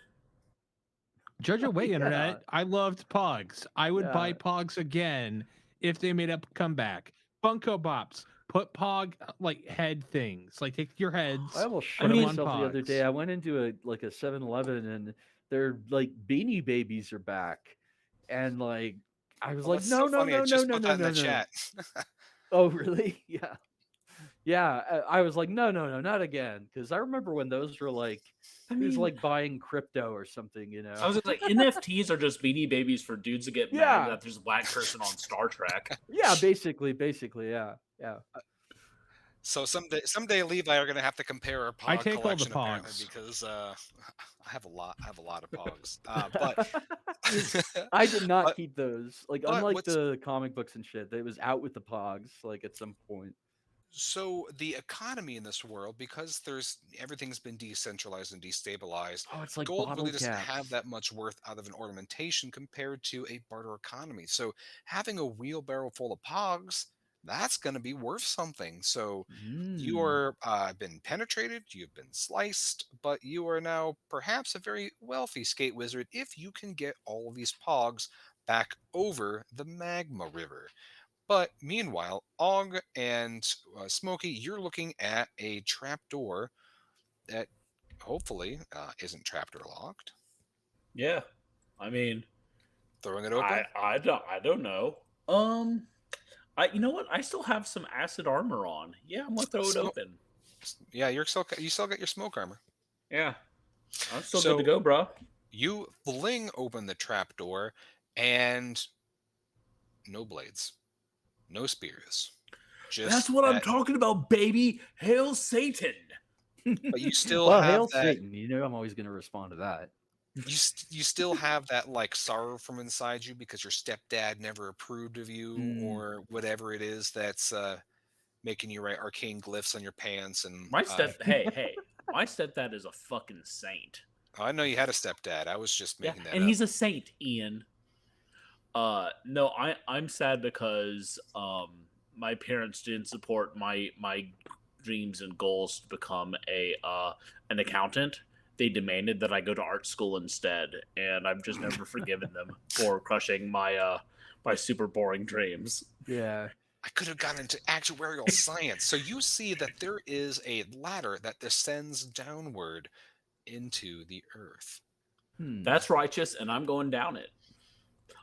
Judge away, Yeah. internet. I loved Pogs. I would buy Yeah. Pogs again if they made a comeback. Funko Pops. Put Pog like head things. Like take your heads. I almost put shit 'em on myself the other day. Pogs. I went into a 7-Eleven and their like Beanie Babies are back, and like I was well, like, that's no, so no, funny. no, I no, just no, put no, that in no, the no. chat. Oh, really? Yeah. Yeah, I was like, no, no, no, not again. Because I remember when those were like, it was like buying crypto or something, you know? I was like, NFTs are just Beanie Babies for dudes that get mad Yeah. that there's a black person on Star Trek. Yeah, basically, yeah, yeah. So someday, Levi, are going to have to compare our I pog take all the collection apparently Pogs. because I have a lot of pogs. But I did not but- keep those. Like, but unlike what's- the comic books and shit, it was out with the pogs. Like at some point. so the economy in this world, because everything's been decentralized and destabilized, Oh, it's like gold bottle really doesn't have caps. that much worth out of an ornamentation compared to a barter economy. So having a wheelbarrow full of pogs, that's going to be worth something. So you are been penetrated, you've been sliced, but you are now perhaps a very wealthy skate wizard if you can get all of these pogs back over the magma river. But meanwhile, Og and Smokey, you're looking at a trapdoor that hopefully isn't trapped or locked. Yeah. I mean, Throwing it open. I don't know. You know what? I still have some acid armor on. Yeah, I'm gonna throw it open. Yeah, you still got your smoke armor. Yeah, I'm still good to go, bro. You fling open the trapdoor, and no blades, no spears. That's what I'm talking about, baby. Hail Satan! But you still well, have hail that. Satan. You know, I'm always going to respond to that. You still have that like sorrow from inside you because your stepdad never approved of you or whatever it is that's making you write arcane glyphs on your pants. And my hey, my stepdad is a fucking saint. I know you had a stepdad. I was just making that and up. He's a saint, Ian. No, I'm sad because my parents didn't support my dreams and goals to become an accountant. They demanded that I go to art school instead, and I've just never forgiven them for crushing my my super boring dreams. Yeah. I could have gotten into actuarial science. So you see that there is a ladder that descends downward into the earth. That's righteous, and I'm going down it.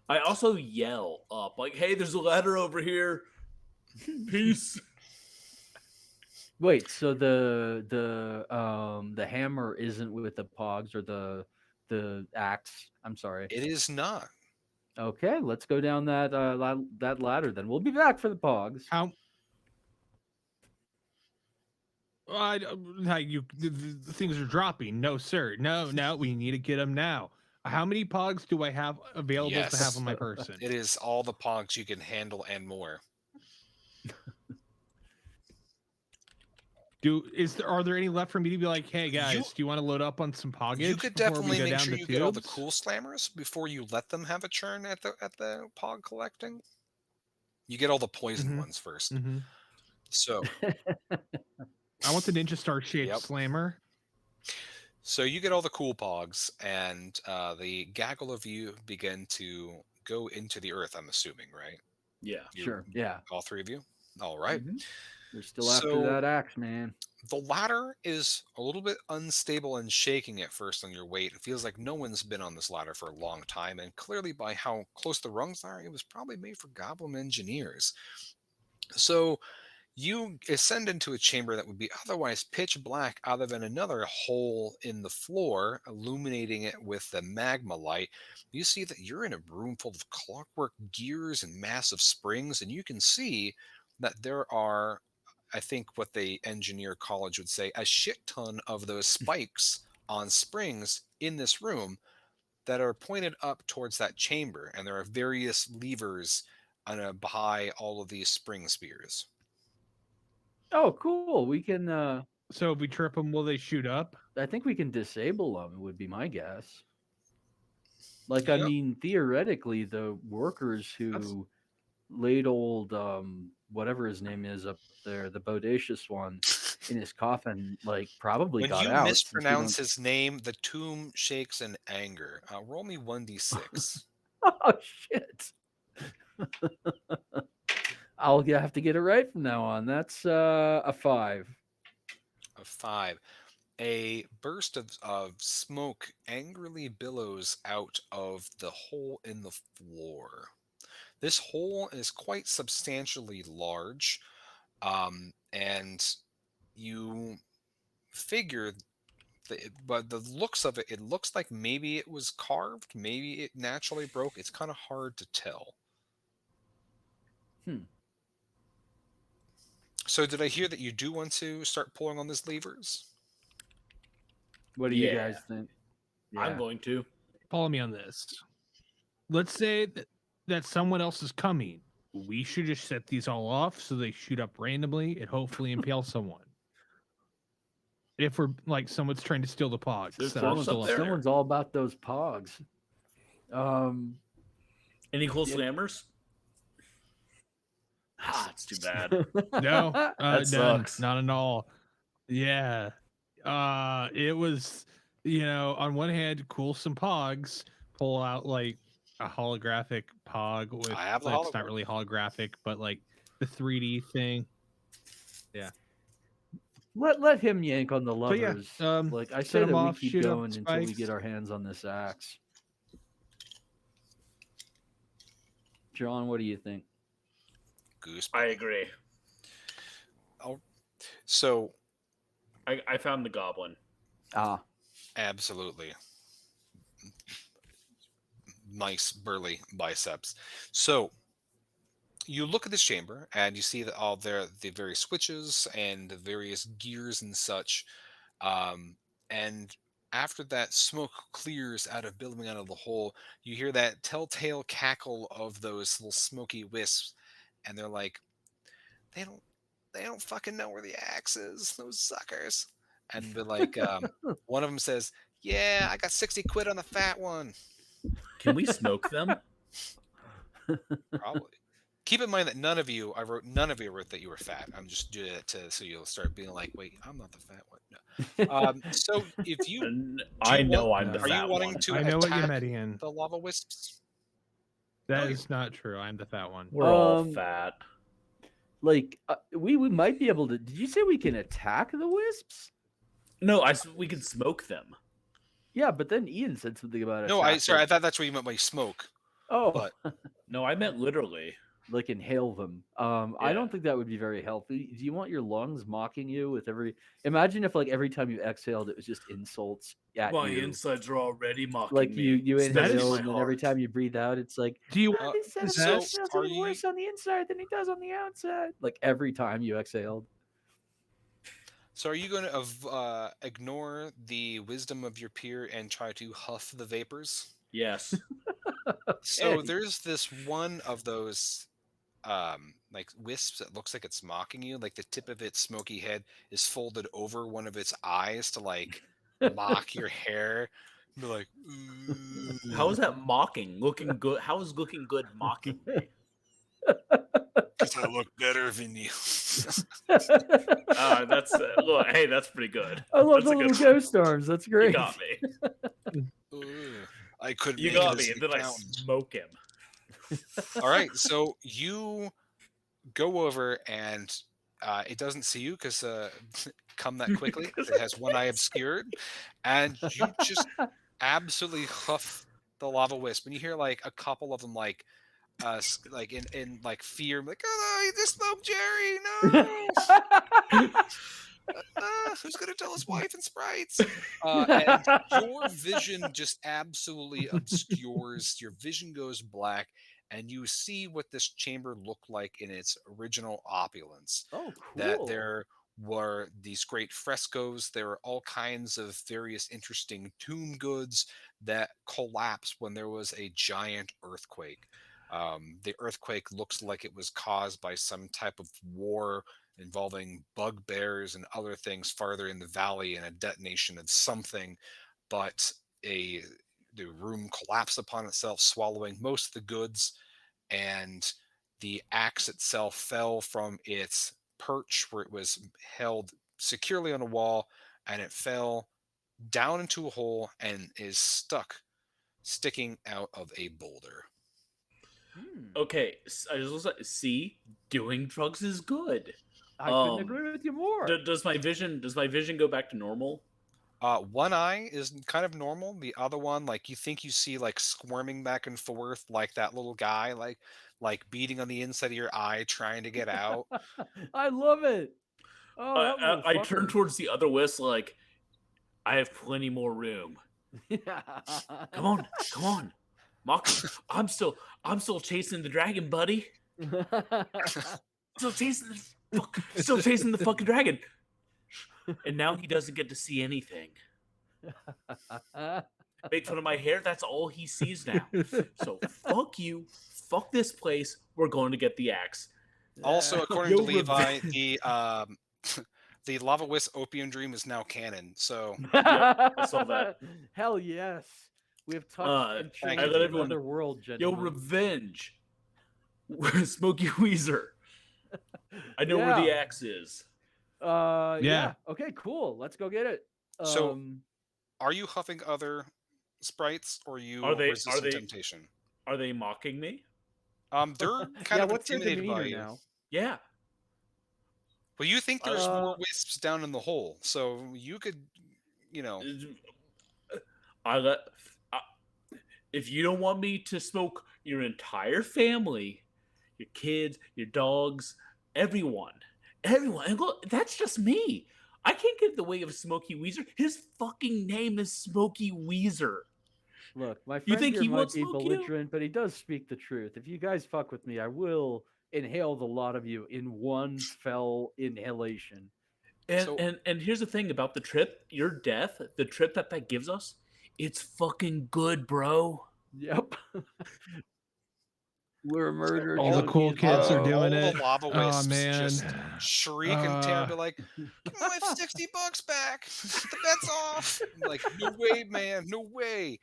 I also yell up like, "Hey, there's a ladder over here. Peace." Wait, so the hammer isn't with the pogs or the axe? I'm sorry. It is not. Okay, let's go down that that ladder then. We'll be back for the pogs. How? The things are dropping. No, sir. No. We need to get them now. How many pogs do I have available to have on my person? It is all the pogs you can handle and more. Are there any left for me to be like, hey guys, do you want to load up on some poggage? You could definitely make sure you get all the cool slammers before you let them have a churn at the pog collecting. You get all the poison ones first. So I want the ninja star shaped slammer. So you get all the cool pogs, and the gaggle of you begin to go into the earth. I'm assuming, right? Yeah. Sure. Yeah. All three of you. All right. They're still after that axe, man. The ladder is a little bit unstable and shaking at first on your weight. It feels like no one's been on this ladder for a long time, and clearly by how close the rungs are, it was probably made for goblin engineers. So you ascend into a chamber that would be otherwise pitch black, other than another hole in the floor, illuminating it with the magma light. You see that you're in a room full of clockwork gears and massive springs, and you can see that there are, I think what the engineer college would say, a shit ton of those spikes on springs in this room that are pointed up towards that chamber, and there are various levers behind all of these spring spears. Oh, cool. We can. So if we trip them, will they shoot up? I think we can disable them. Would be my guess. Like, I Yep. mean, theoretically, the workers who laid old whatever his name is up there, the bodacious one, in his coffin, like probably When got you out. mispronounce his name, the tomb shakes in anger. Roll me 1d6. Oh shit! I'll have to get it right from now on. That's a 5. A 5. A burst of smoke angrily billows out of the hole in the floor. This hole is quite substantially large, and you figure but the looks of it, it looks like maybe it was carved, maybe it naturally broke. It's kind of hard to tell. So did I hear that you do want to start pulling on these levers? What do you guys think? I'm going to. Follow me on this. Let's say that someone else is coming. We should just set these all off so they shoot up randomly and hopefully impale someone. If we're like someone's trying to steal the pogs, There's that are pogs still up up there. there. Someone's all about those pogs. Any cool slammers? Ah, it's too bad. No, That none, sucks. not at all. Yeah, it was, on one hand, cool some pogs, pull out like a holographic pog with I have the that's hologram. not really holographic, but like the 3D thing. Yeah. Let him yank on the So yeah, levers. Like I set say 'em that we off, keep shoot up going the until we spikes. get our hands on this axe. John, what do you think? Goose. I agree. Oh, so I found the goblin. absolutely nice burly biceps. So you look at this chamber and you see that all the various switches and the various gears and such. And after that smoke clears out of billowing out of the hole, you hear that telltale cackle of those little smoky wisps, and they're like, they don't fucking know where the axe is, those suckers. And they're like, one of them says, "Yeah, I got 60 quid on the fat one." Can we smoke them? Probably. Keep in mind that none of you wrote that you were fat. I'm just doing it so you'll start being like, wait, I'm not the fat one. No. So if you, I know I'm the are fat you wanting one. to I know what you attack meant, Ian. the lava wisps? That is not true. I'm the fat one. We're all fat. Like we might be able to. Did you say we can attack the wisps? No, we can smoke them. Yeah, but then Ian said something about it. No, I thought that's what you meant by smoke. Oh, but no, I meant literally. Like inhale them. I don't think that would be very healthy. Do you want your lungs mocking you with every? Imagine if like every time you exhaled, it was just insults at My you. insides are already mocking Like me. you inhale, and then every heart. time you breathe out, it's like, do you? This feels even worse on the inside than he does on the outside. Like every time you exhaled. So are you going to ignore the wisdom of your peer and try to huff the vapors? Yes. So there's this one of those like wisps that looks like it's mocking you. Like the tip of its smoky head is folded over one of its eyes to like mock your hair. Be like, ooh. How is that mocking? Looking good? How is looking good mocking me? Because I look better than you. That's look. Hey, that's pretty good. I love That's the a good little one. ghost arms. That's great. You got me. I could. You make got it me, as and then I accountant. smoke him. All right, so you go over and it doesn't see you because come that quickly. It has one eye obscured, and you just absolutely huff the lava wisp, and you hear like a couple of them like in like fear, like, oh, the smoke, Jerry, no. Who's gonna tell his wife and sprites? And your vision just absolutely obscures. Your vision goes black, and you see what this chamber looked like in its original opulence. Oh, That cool. there were these great frescoes. There were all kinds of various interesting tomb goods that collapsed when there was a giant earthquake. The earthquake looks like it was caused by some type of war involving bugbears and other things farther in the valley and a detonation of something, but a the room collapsed upon itself, swallowing most of the goods, and the axe itself fell from its perch where it was held securely on a wall, and it fell down into a hole and is sticking out of a boulder. Okay, I just was like, see, doing drugs is good. I couldn't agree with you more. Does my vision go back to normal? One eye is kind of normal. The other one, like you think you see like squirming back and forth, like that little guy, like beating on the inside of your eye, trying to get out. I love it. Oh, that little I turn fucker. towards the other wisp like, I have plenty more room. Come on, Mock. I'm still chasing the dragon, buddy. Still chasing the fucking dragon. And now he doesn't get to see anything. Make fun of my hair, that's all he sees now. So fuck you, fuck this place, we're going to get the axe. Also, according to Levi, the Lava Wisp Opium Dream is now canon. So I saw that. Hell yes. We have touched and thank changed you, another world, gentlemen. Yo, revenge. Smokey Weezer. I know where the axe is. Yeah. Okay, cool. Let's go get it. So, are you huffing other sprites, or you Are they resisting temptation? Are they mocking me? They're kind of what's your intimidated by demeanor you. now? Yeah. Well, you think there's more wisps down in the hole, so you could, if you don't want me to smoke your entire family, your kids, your dogs, everyone, and look, that's just me. I can't get in the way of Smokey Weezer. His fucking name is Smokey Weezer. Look, my friend you think here he might be smoke belligerent, but he does speak the truth. If you guys fuck with me, I will inhale the lot of you in one fell inhalation. And here's the thing about the trip, your death, the trip that gives us, it's fucking good, bro. Yep. We're murdered. All the cool kids are doing all it. The lava wisps man. just shriek and tear, be like, "Give my $60 back. The bet's off." I'm like, no way, man, no way.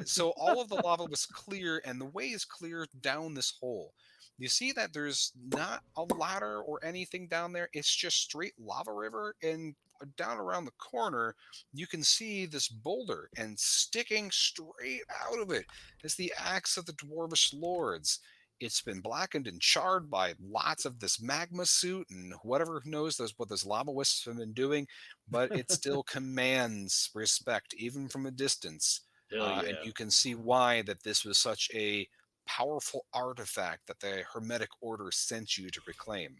So all of the lava was clear, and the way is clear down this hole. You see that there's not a ladder or anything down there. It's just straight lava river, and down around the corner, you can see this boulder, and sticking straight out of it is the axe of the dwarvish lords. It's been blackened and charred by lots of this magma soot and whatever knows what those lava wisps have been doing, but it still commands respect even from a distance. And you can see why that this was such a powerful artifact that the Hermetic Order sent you to reclaim.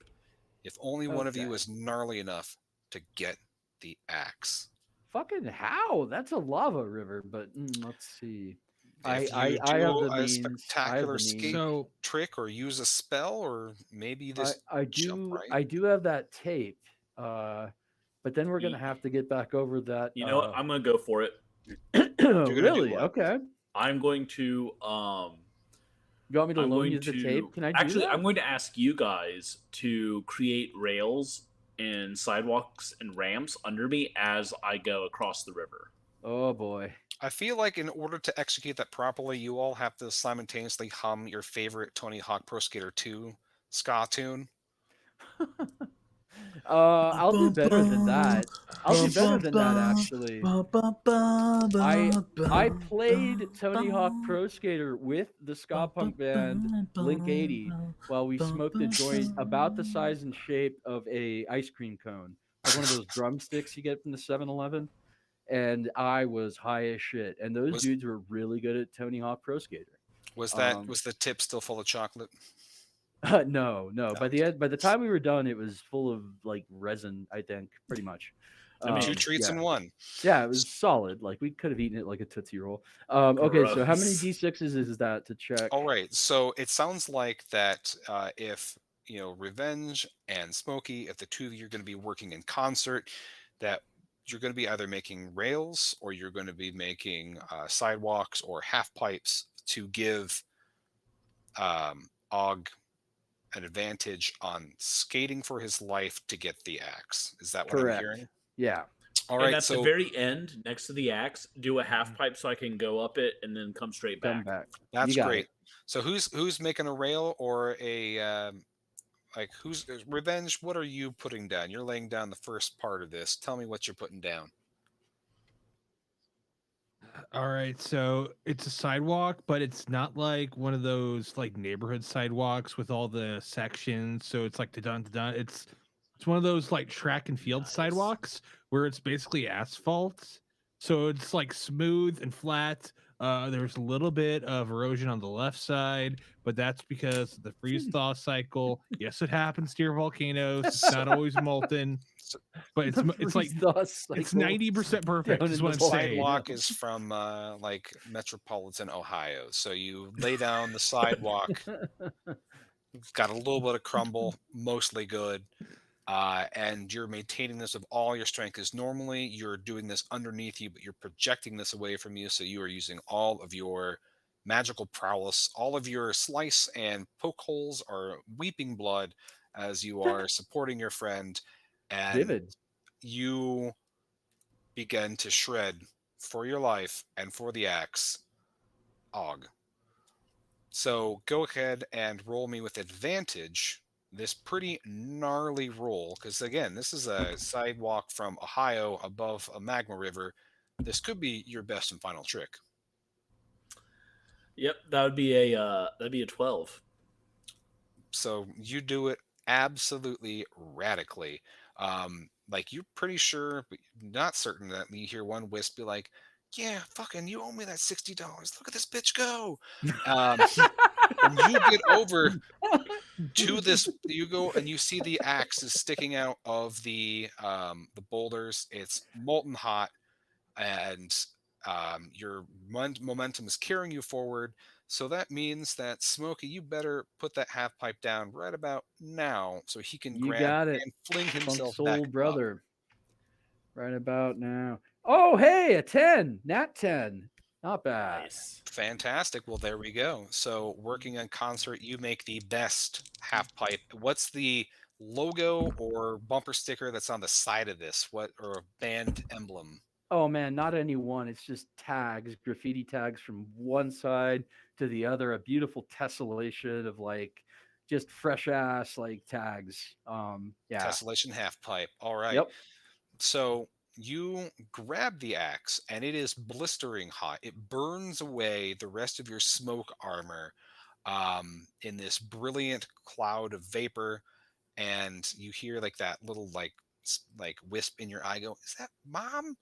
If only one of you is gnarly enough to get the axe. Fucking how? That's a lava river, but let's see. If I have the means. Spectacular escape trick, or use a spell, or maybe this. I do have that tape, but then we're gonna have to get back over that. You know what? I'm gonna go for it. Really? Okay. I'm going to. You want me to loan you the tape? Can I do that? I'm going to ask you guys to create rails and sidewalks and ramps under me as I go across the river. Oh boy. I feel like in order to execute that properly, you all have to simultaneously hum your favorite Tony Hawk Pro Skater 2 ska tune. I'll do better than that. I'll do better than that actually. I played Tony Hawk Pro Skater with the ska punk band Blink 80 while we smoked a joint about the size and shape of a ice cream cone, like one of those drumsticks you get from the 7-Eleven. And I was high as shit. And those Was dudes were really good at Tony Hawk Pro Skater. was the tip still full of chocolate? No, no. No. By the time we were done, it was full of like resin. I think pretty much. I mean, Two treats Yeah, in one. yeah. It was solid. Like we could have eaten it like a Tootsie Roll. Okay, so how many gross. D6s is that to check? All right. So it sounds like that if Revenge and Smokey, if the two of you are going to be working in concert, that you're going to be either making rails or you're going to be making sidewalks or half pipes to give Og an advantage on skating for his life to get the axe. Is that what I'm Correct. hearing? Yeah. All And right. at the So very end, next to the axe, do a half pipe so I can go up it and then come straight Come back. back. that's You got great. it. So who's making a rail or a like who's Revenge? What are you putting down? You're laying down the first part of this. Tell me what you're putting down. All right, so it's a sidewalk, but it's not like one of those like neighborhood sidewalks with all the sections. So it's like dun dun. It's one of those like track and field Nice. sidewalks where it's basically asphalt. So it's like smooth and flat. There's a little bit of erosion on the left side, but that's because of the freeze thaw cycle. Yes, it happens near volcanoes. It's not always molten, So but The it's like freeze thaw it's cycle 90% perfect. down Is in what the I'm the saying. sidewalk volcano. is from like metropolitan Ohio. So you lay down the sidewalk. It's got a little bit of crumble, mostly good. And you're maintaining this with all your strength because normally you're doing this underneath you, but you're projecting this away from you. So you are using all of your magical prowess, all of your slice and poke holes are weeping blood as you are supporting your friend, and Vivid. you begin to shred for your life and for the axe, Og. So go ahead and roll me with advantage this pretty gnarly roll, because again, this is a sidewalk from Ohio above a magma river. This could be your best and final trick. Yep, that'd be a 12. So you do it absolutely radically. Like you're pretty sure, but not certain that you hear one wisp be like, "Yeah, fucking, you owe me that $60. Look at this bitch go." Um, and you get over to this. You go and you see the axe is sticking out of the boulders. It's molten hot, and your momentum is carrying you forward. So that means that Smokey, you better put that half pipe down right about now, so he can You grab got it. and fling Funk himself back soul up. brother. Right about now. Oh, hey, a 10. Nat 10. Not bad. Nice. Fantastic. Well, there we go. So working on concert, you make the best half pipe. What's the logo or bumper sticker that's on the side of this? What or a band emblem? Oh man, not any one. It's just tags, graffiti tags from one side to the other, a beautiful tessellation of like just fresh ass like tags. Yeah. Tessellation half pipe. All right. Yep. So you grab the axe and it is blistering hot. It burns away the rest of your smoke armor in this brilliant cloud of vapor. And you hear like that little like wisp in your eye go, "Is that mom?"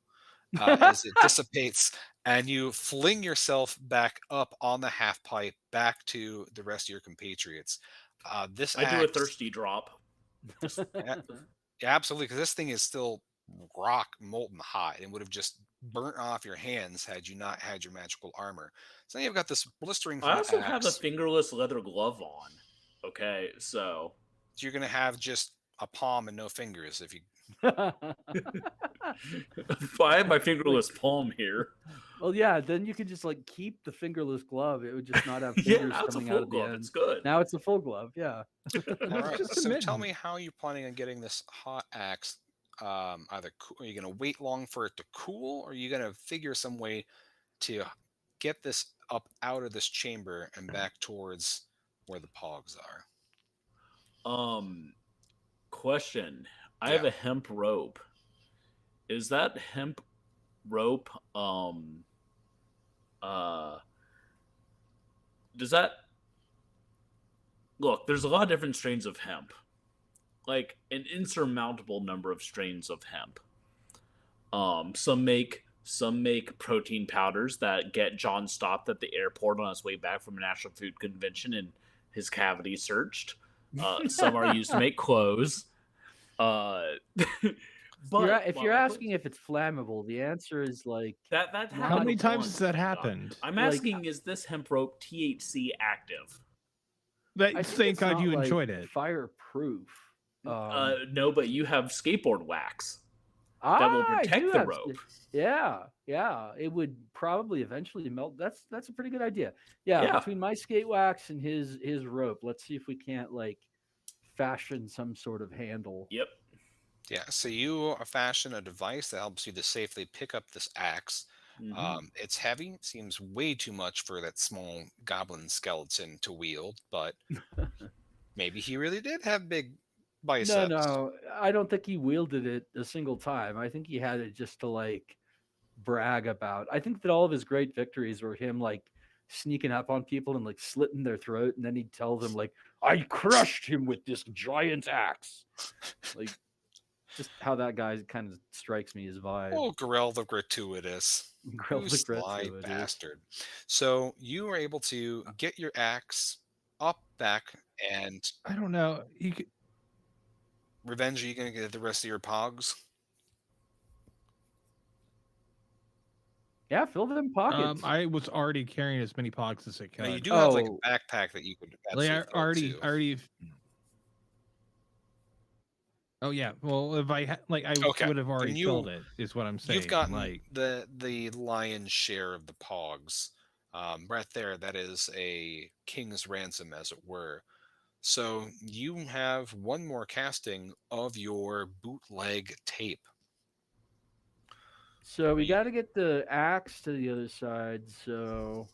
As it dissipates, and you fling yourself back up on the half pipe back to the rest of your compatriots. This I do a axe, thirsty drop. Just a- absolutely, because this thing is still rock molten hot and would have just burnt off your hands had you not had your magical armor. So now you've got this blistering I hot also have a axe. fingerless leather glove on. Okay, so You're gonna have just a palm and no fingers if you. I have my Like, fingerless palm here. well, yeah, then you could just like keep the fingerless glove. It would just not have Yeah, fingers now it's a coming out full of the glove. end. It's good. Now it's a full glove. Yeah. All It's right. just a So tell mitten. me how you're planning on getting this hot axe. Are you going to wait long for it to cool, or are you going to figure some way to get this up out of this chamber and back towards where the pogs are? Um, question. I Yeah. have a hemp rope. Is that hemp rope uh does that look, there's a lot of different strains of hemp. Like an insurmountable number of strains of hemp. Some make protein powders that get John stopped at the airport on his way back from a national food convention and his cavity searched. Some are used to make clothes. Uh, but If while you're I asking put if it's flammable, the answer is like that How not many happened times has once, that thank God. happened? I'm like asking, is this hemp rope THC active? I think Thank it's God not you like enjoyed it. fireproof. No, but you have skateboard wax that will I do protect the have rope. yeah. It would probably eventually melt. That's a pretty good idea. Yeah, Yeah. between my skate wax and his rope, let's see if we can't like fashion some sort of handle. Yep. Yeah, so you fashion a device that helps you to safely pick up this axe. Hmm. It's heavy, seems way too much for that small goblin skeleton to wield, but maybe he really did have big biceps. No, I don't think he wielded it a single time. I think he had it just to like brag about. I think that all of his great victories were him like sneaking up on people and like slitting their throat, and then he'd tell them like, "I crushed him with this giant axe." Like just how that guy kind of strikes me as vibe. Oh, Grell the gratuitous. Grill You the sly gratuitous. bastard. So you were able to get your axe up, back, and I don't know. Revenge, are you going to get the rest of your pogs? Yeah, fill them pockets. I was already carrying as many pogs as I Now, you could. do have like Oh, a backpack that you could Like absolutely fill too. I already. Oh yeah. Well, if I Okay, would have already then filled it. Is what I'm you've saying. gotten Like, the lion's share of the pogs. Right there, that is a king's ransom, as it were. So you have one more casting of your bootleg tape. so Are we you- got to get the axe to the other side. So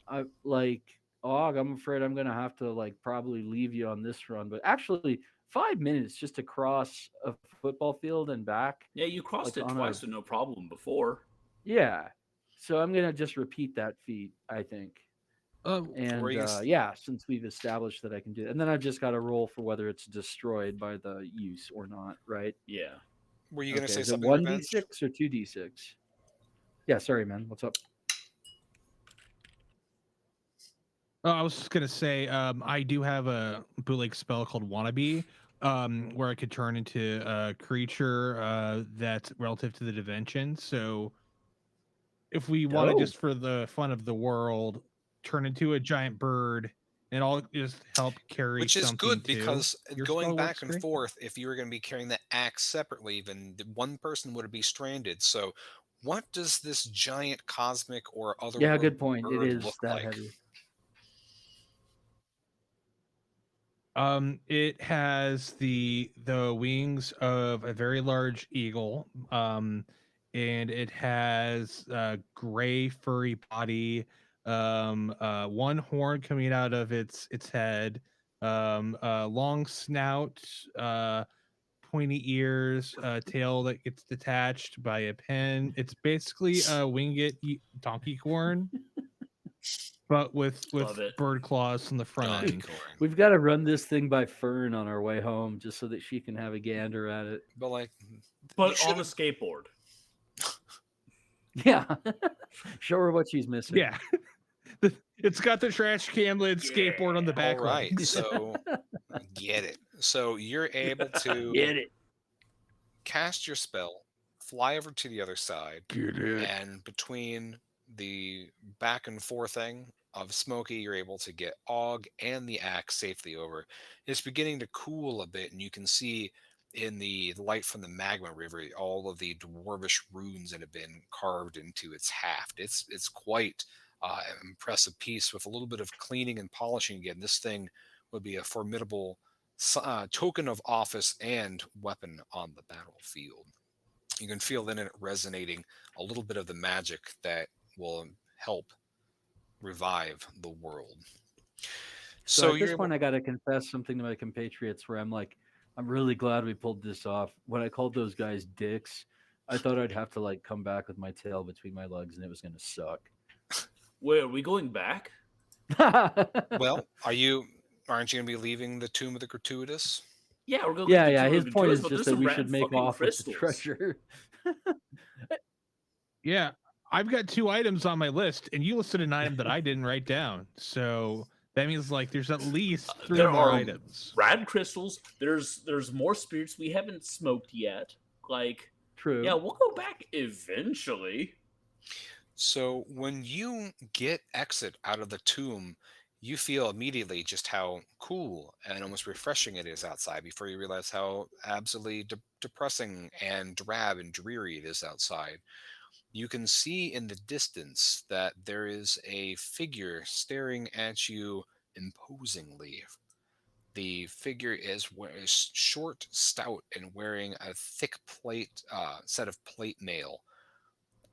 I like Og. I'm afraid I'm gonna have to like probably leave you on this run. But actually, 5 minutes just to cross a football field and back, Yeah, you crossed like it on a twice with no problem before. yeah. So I'm gonna just repeat that feat, I think. Were And you gonna, yeah, since we've established that I can do it, and then I've just got to roll for whether it's destroyed by the use or not, right? Yeah. were you gonna Okay, say is it something, one d Revenge? six or 2d6? Yeah, sorry, man. What's up? oh, I was just gonna say, I do have a bootleg spell called Wannabe, where I could turn into a creature that's relative to the dimension. So if we want to Oh, just for the fun of the world, turn into a giant bird and I'll just help carry Which is something good too. because Your going spell works back and great. forth, if you were going to be carrying the axe separately, then one person would be stranded. So, what does this giant cosmic or yeah, otherworld good point. It bird is look that like? heavy. It has the wings of a very large eagle. And it has a gray furry body. One horn coming out of its head. Long snout. Pointy ears. Tail that gets detached by a pin. It's basically a winged donkey corn, but Love with it. bird claws on the front Donkey Dude, end. Corn. we've got to run this thing by Fern on our way home just so that she can have a gander at it. But like, you But should on a have. skateboard. Yeah. Show her what she's missing. Yeah. It's got the trash can lid skateboard on the All back right, legs. so get it. So you're able to Get it. cast your spell, fly over to the other side, Get it. and between the back and forth thing of Smokey, you're able to get Og and the axe safely over. It's beginning to cool a bit, and you can see in the light from the magma river all of the dwarvish runes that have been carved into its haft. It's quite an impressive piece. With a little bit of cleaning and polishing again, this thing would be a formidable token of office and weapon on the battlefield. You can feel in it resonating a little bit of the magic that will help revive the world. So So at you're this able. point, I got to confess something to my compatriots where I'm like, I'm really glad we pulled this off. When I called those guys dicks, I thought I'd have to like come back with my tail between my legs and it was gonna suck. Wait, are we going back? Well, aren't you going to be leaving the Tomb of the Gratuitous? Yeah, we're going to Yeah, the yeah. Tomb His of point Gratuitous, is but just there's that some we rad should make fucking off with the crystals. treasure. Yeah, I've got 2 items on my list, and you listed an item that I didn't write down. So that means like there's at least 3 There more are items. rad crystals. There's more spirits we haven't smoked yet. Like, True. yeah, we'll go back eventually. So when you get exit out of the tomb, you feel immediately just how cool and almost refreshing it is outside before you realize how absolutely depressing and drab and dreary it is outside. You can see in the distance that there is a figure staring at you imposingly. The figure is short, stout, and wearing a thick plate set of plate mail.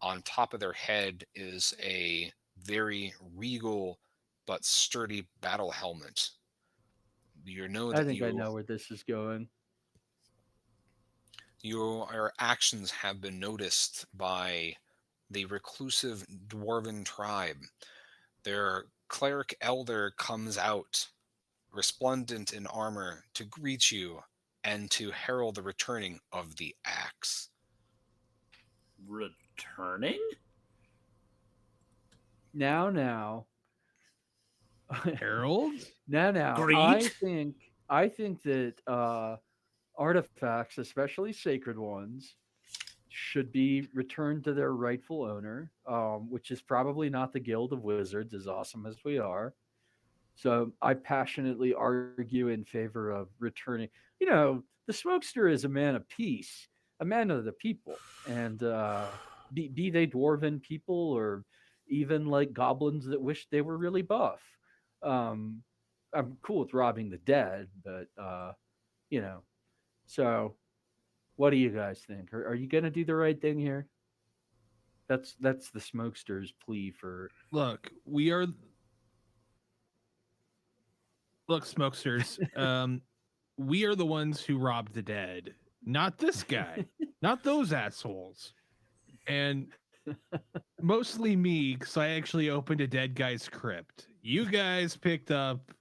On top of their head is a very regal but sturdy battle helmet. You know I that think I know where this is going. your actions have been noticed by the reclusive dwarven tribe. Their cleric elder comes out, resplendent in armor, to greet you and to herald the returning of the axe. Returning? Now. Harold? Now. Greet? I think that artifacts, especially sacred ones, should be returned to their rightful owner, which is probably not the Guild of Wizards, as awesome as we are. So I passionately argue in favor of returning. The smokester is a man of peace, a man of the people, and be they dwarven people or even like goblins that wish they were really buff. Um, I'm cool with robbing the dead, but you know. So, what do you guys think? Are you going to do the right thing here? That's the smokester's plea for. Look, smokesters. We are the ones who robbed the dead, not this guy, not those assholes, and mostly me because I actually opened a dead guy's crypt. You guys picked up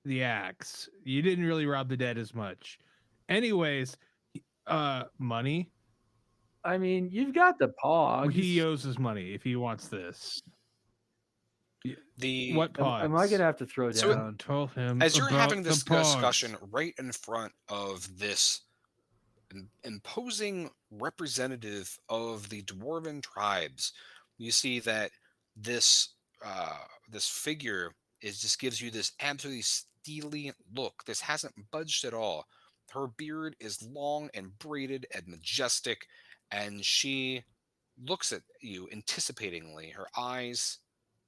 the axe. You didn't really rob the dead as much. Anyways, money. I mean, you've got the pogs. He owes his money if he wants this. What pogs? Am I gonna have to throw down? Told him as you're about having this the pogs. discussion right in front of this imposing representative of the dwarven tribes, you see that this figure just gives you this absolutely steely look. This hasn't budged at all. Her beard is long and braided and majestic, and she looks at you anticipatingly, her eyes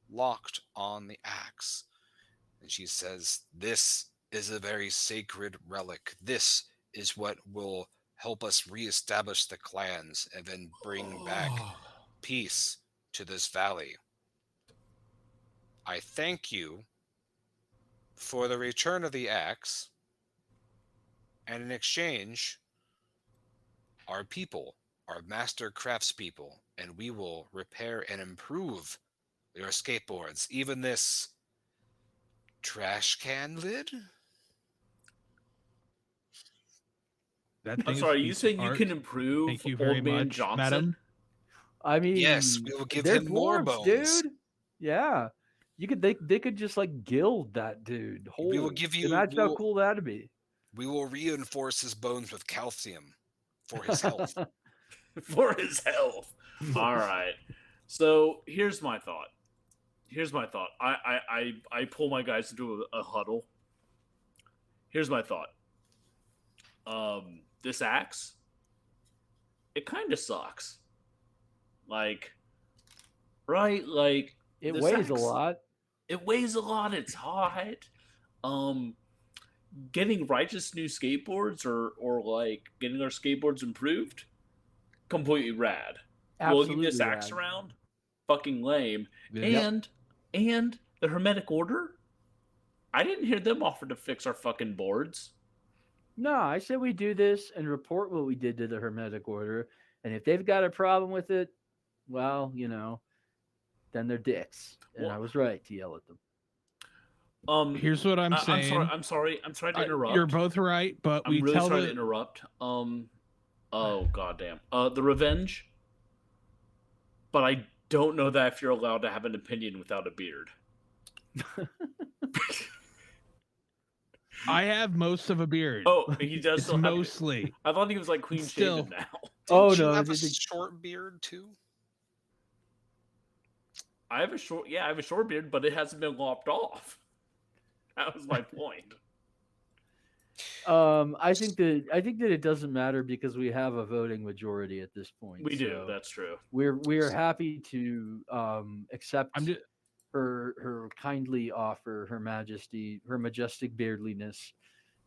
locked on the axe. And she says, "This is a very sacred relic. This is what will help us reestablish the clans and then bring back peace to this valley. I thank you for the return of the axe, and in exchange, our people are master craftspeople, and we will repair and improve your skateboards, even this trash can lid." I'm sorry, you saying you can improve Thank you very Old Man much, Johnson? madam. I mean, Yes, we will give they're him more dwarves, bones. dude. Yeah, they could just like gild that dude. We will Whole. give you. Imagine how cool that'd be. We will reinforce his bones with calcium for his health. For his health. All right. So here's my thought. I pull my guys into a huddle. Here's my thought. This axe, it kind of sucks. Like, right? Like, It this weighs a axe- lot. It weighs a lot. It's hot. Getting righteous new skateboards or like getting our skateboards improved, completely rad. Absolutely We'll give this axe rad. around, fucking lame. Yep. And the Hermetic Order, I didn't hear them offer to fix our fucking boards. No, I said we do this and report what we did to the Hermetic Order, and if they've got a problem with it, well, then they're dicks. And I Well, was right to yell at them. Here's what I'm I'm sorry. saying. I'm sorry to You're interrupt. both right, but I'm we really tell sorry to the interrupt. Oh goddamn. The Revenge. But I don't know that if you're allowed to have an opinion without a beard. I have most of a beard. Oh, he does It's still have. mostly. I thought he was like clean Still. shaven now. Oh Didn't you no, have a short beard too? I have a short. Yeah, I have a short beard, but it hasn't been lopped off. That was my point. I think that it doesn't matter because we have a voting majority at this point. We do. So That's true. we're happy to accept I'm just her kindly offer, her majestic beardliness,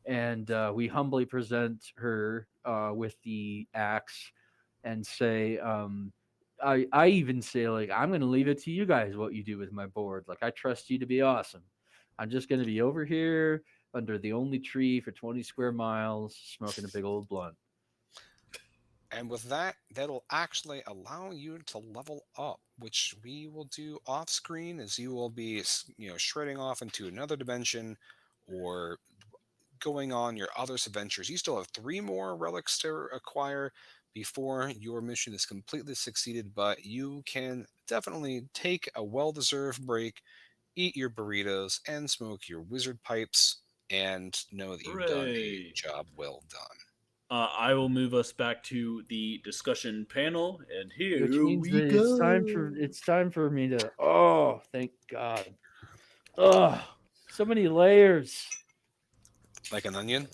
and we humbly present her with the axe and say, I even say, like, I'm going to leave it to you guys what you do with my board. Like, I trust you to be awesome. I'm just going to be over here under the only tree for 20 square miles, smoking a big old blunt. And with that, that'll actually allow you to level up, which we will do off screen as you will be, shredding off into another dimension or going on your other adventures. You still have 3 more relics to acquire before your mission is completely succeeded, but you can definitely take a well-deserved break, eat your burritos, and smoke your wizard pipes, and know that you've done a Hooray! job well done. I will move us back to the discussion panel, and Which here means we that go. it's time for me to, oh, thank God. Oh, so many layers. Like an onion?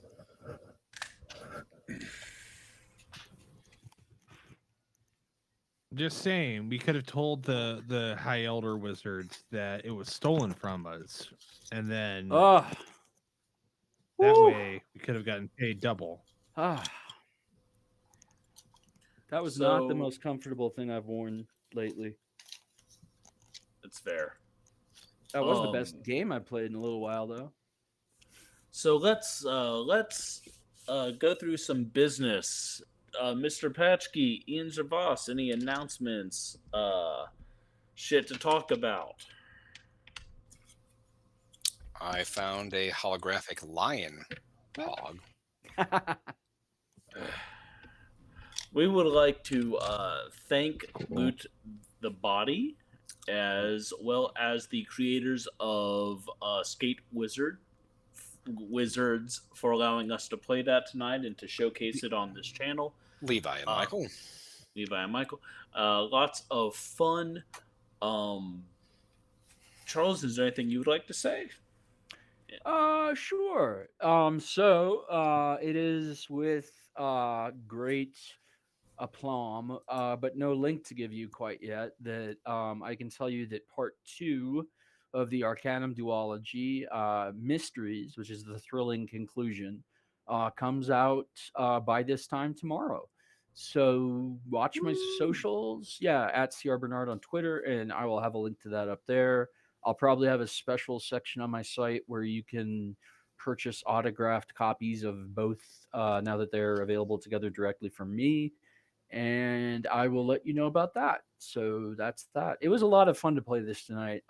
just saying we could have told the High Elder wizards that it was stolen from us, and then Oh, that woo. way we could have gotten paid double. Ah, that was not the So most comfortable thing I've worn lately. it's fair. That was the best Um, game I played in a little while, though. so let's go through some business. Mr. Patchkey, Ian Zavos, any announcements? Shit to talk about. I found a holographic lion hog. We would like to thank Loot the Body, as well as the creators of Skate Wizards, for allowing us to play that tonight and to showcase it on this channel. Levi and Michael. Levi and Michael. Lots of fun. Charles, is there anything you would like to say? Sure. So it is with great aplomb, but no link to give you quite yet, that I can tell you that part 2 of the Arcanum duology, Mysteries, which is the thrilling conclusion, comes out by this time tomorrow. So watch my socials, yeah, at CR Bernard on Twitter, and I will have a link to that up there. I'll probably have a special section on my site where you can purchase autographed copies of both now that they're available together directly from me, and I will let you know about that. So that's that. It was a lot of fun to play this tonight.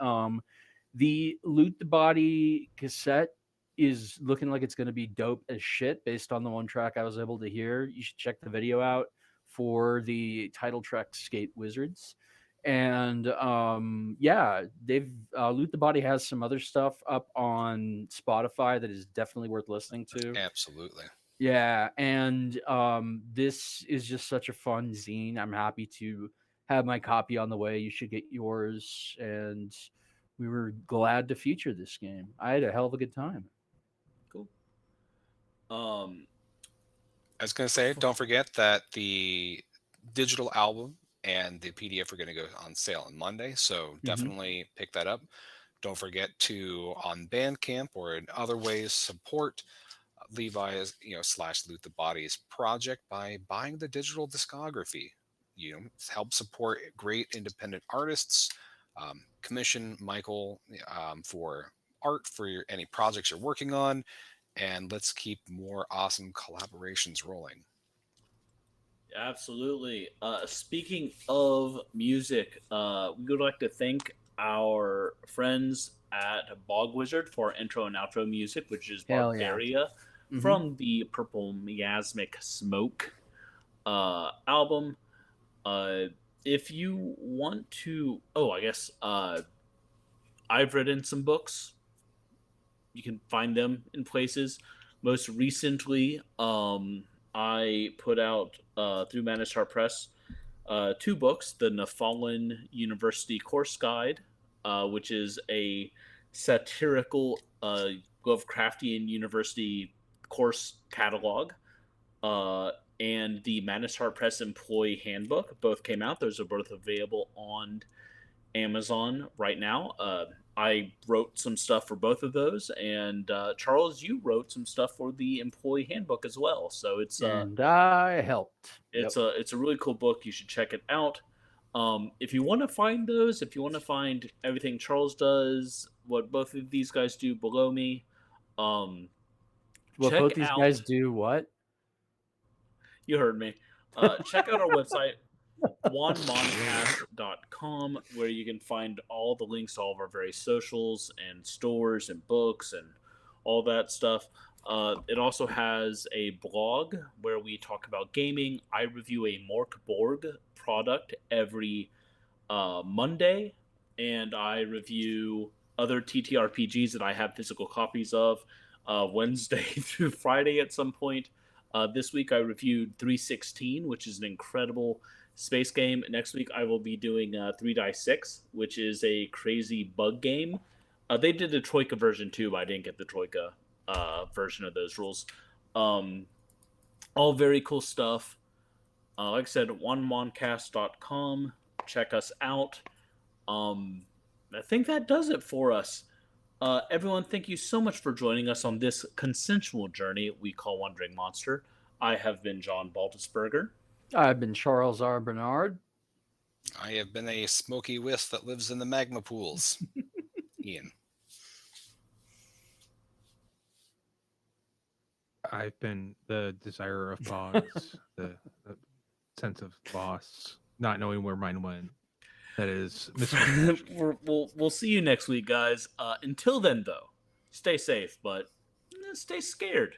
The Loot the Body cassette is looking like it's going to be dope as shit based on the one track I was able to hear. You should check the video out for the title track Skate Wizards. And yeah, they've Loot the Body has some other stuff up on Spotify that is definitely worth listening to. Absolutely. Yeah, and this is just such a fun zine. I'm happy to have my copy on the way. You should get yours, and we were glad to feature this game. I had a hell of a good time. Cool. I was going to say, don't forget that the digital album and the PDF are going to go on sale on Monday. So definitely pick that up. Don't forget to, on Bandcamp or in other ways, support Levi's, / Loot the Body's project by buying the digital discography. Help support great independent artists. Commission Michael for art for any projects you're working on. and let's keep more awesome collaborations rolling. Absolutely. Speaking of music, we would like to thank our friends at Bog Wizard for our intro and outro music, which is Hell yeah. Barbaria from the Purple Miasmic Smoke album. If you want to, I guess I've written some books. You can find them in places. Most recently, I put out through Manishar Press 2 books: the Nephalin University Course Guide, which is a satirical Lovecraftian University course catalog, and the Manishar Press Employee Handbook. Both came out. Those are both available on Amazon right now. I wrote some stuff for both of those, and Charles, you wrote some stuff for the Employee Handbook as well. So it's and I helped. it's a really cool book. You should check it out. If you want to find those, if you want to find everything Charles does, what both of these guys do below me, what both these guys do, what? You heard me. Check out our website, onemoncast.com, where you can find all the links to all of our various socials and stores and books and all that stuff. It also has a blog where we talk about gaming. I review a Mork Borg product every Monday, and I review other TTRPGs that I have physical copies of Wednesday through Friday at some point. This week I reviewed 316, which is an incredible space game. Next week I will be doing 3-6, which is a crazy bug game. They did a Troika version too, but I didn't get the Troika version of those rules. All very cool stuff. Like I said, onemoncast.com. Check us out. I think that does it for us. Everyone, thank you so much for joining us on this consensual journey we call Wandering Monster. I have been John Baldisberger. I've been Charles R. Bernard. I have been a smoky wisp that lives in the magma pools. Ian. I've been the desirer of bogs, the sense of loss, not knowing where mine went. That is we'll see you next week, guys. Until then, though, stay safe, but stay scared.